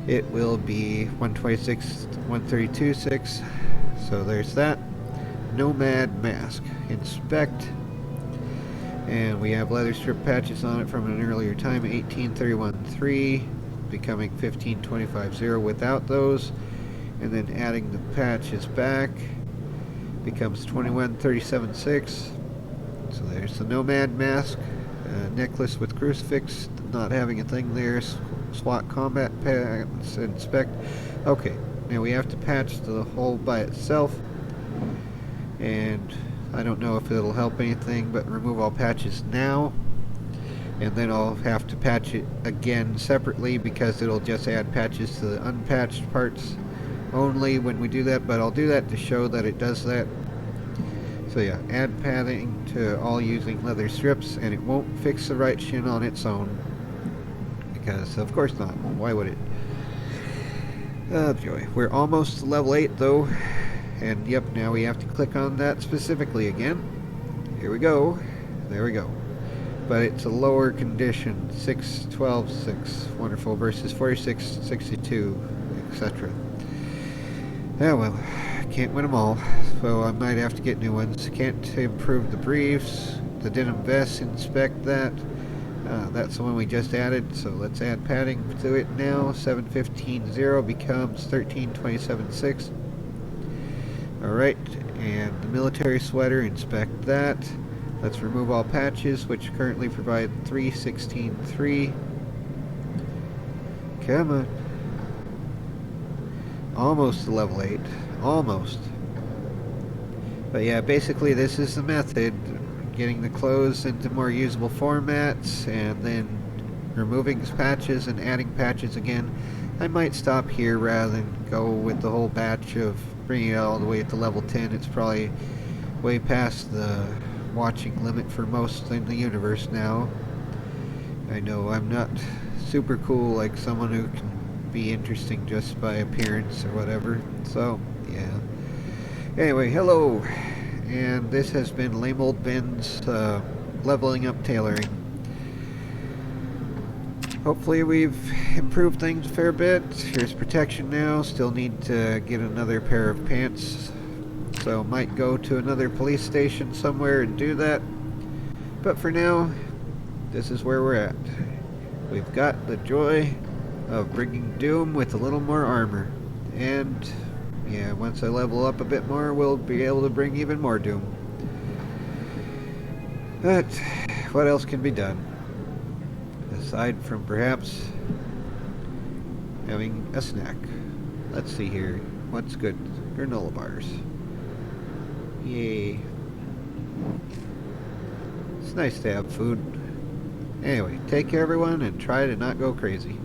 it will be 126, 132.6. So there's that. Nomad mask, inspect, and we have leather strip patches on it from an earlier time, 18.31.3 becoming 15.25.0 without those, and then adding the patches back becomes 21.37.6. So there's the Nomad mask. Necklace with crucifix, not having a thing there. SWAT combat pants, inspect. Okay, now we have to patch the hole by itself, and I don't know if it'll help anything, but remove all patches now, and then I'll have to patch it again separately because it'll just add patches to the unpatched parts only when we do that, but I'll do that to show that it does that. So yeah, add padding to all using leather strips, and it won't fix the right shin on its own. Because, of course not. Why would it? Oh joy. We're almost to level 8 though. And yep, now we have to click on that specifically again. Here we go. There we go. But it's a lower condition. 6.12.6. Wonderful. Versus 46.62, etc. Yeah, well. Can't win them all, so I might have to get new ones. Can't improve the briefs, the denim vest, inspect that. That's the one we just added, so let's add padding to it now. 7.15.0 becomes 13.27.6. Alright, and the military sweater, inspect that. Let's remove all patches, which currently provide 3.16.3. Come on. Almost to level 8. Almost. But yeah, basically this is the method. Getting the clothes into more usable formats, and then removing patches and adding patches again. I might stop here rather than go with the whole batch of bringing it all the way to level 10. It's probably way past the watching limit for most in the universe now. I know I'm not super cool like someone who can be interesting just by appearance or whatever, so yeah. Anyway, hello, and this has been Lame Old Ben's leveling up tailoring. Hopefully we've improved things a fair bit. Here's protection now. Still need to get another pair of pants, so might go to another police station somewhere and do that. But for now, this is where we're at. We've got the joy of bringing Doom with a little more armor, and yeah, once I level up a bit more, we'll be able to bring even more Doom. But what else can be done aside from perhaps having a snack? Let's see here. What's good? Granola bars. Yay. It's nice to have food. Anyway, take care everyone and try to not go crazy.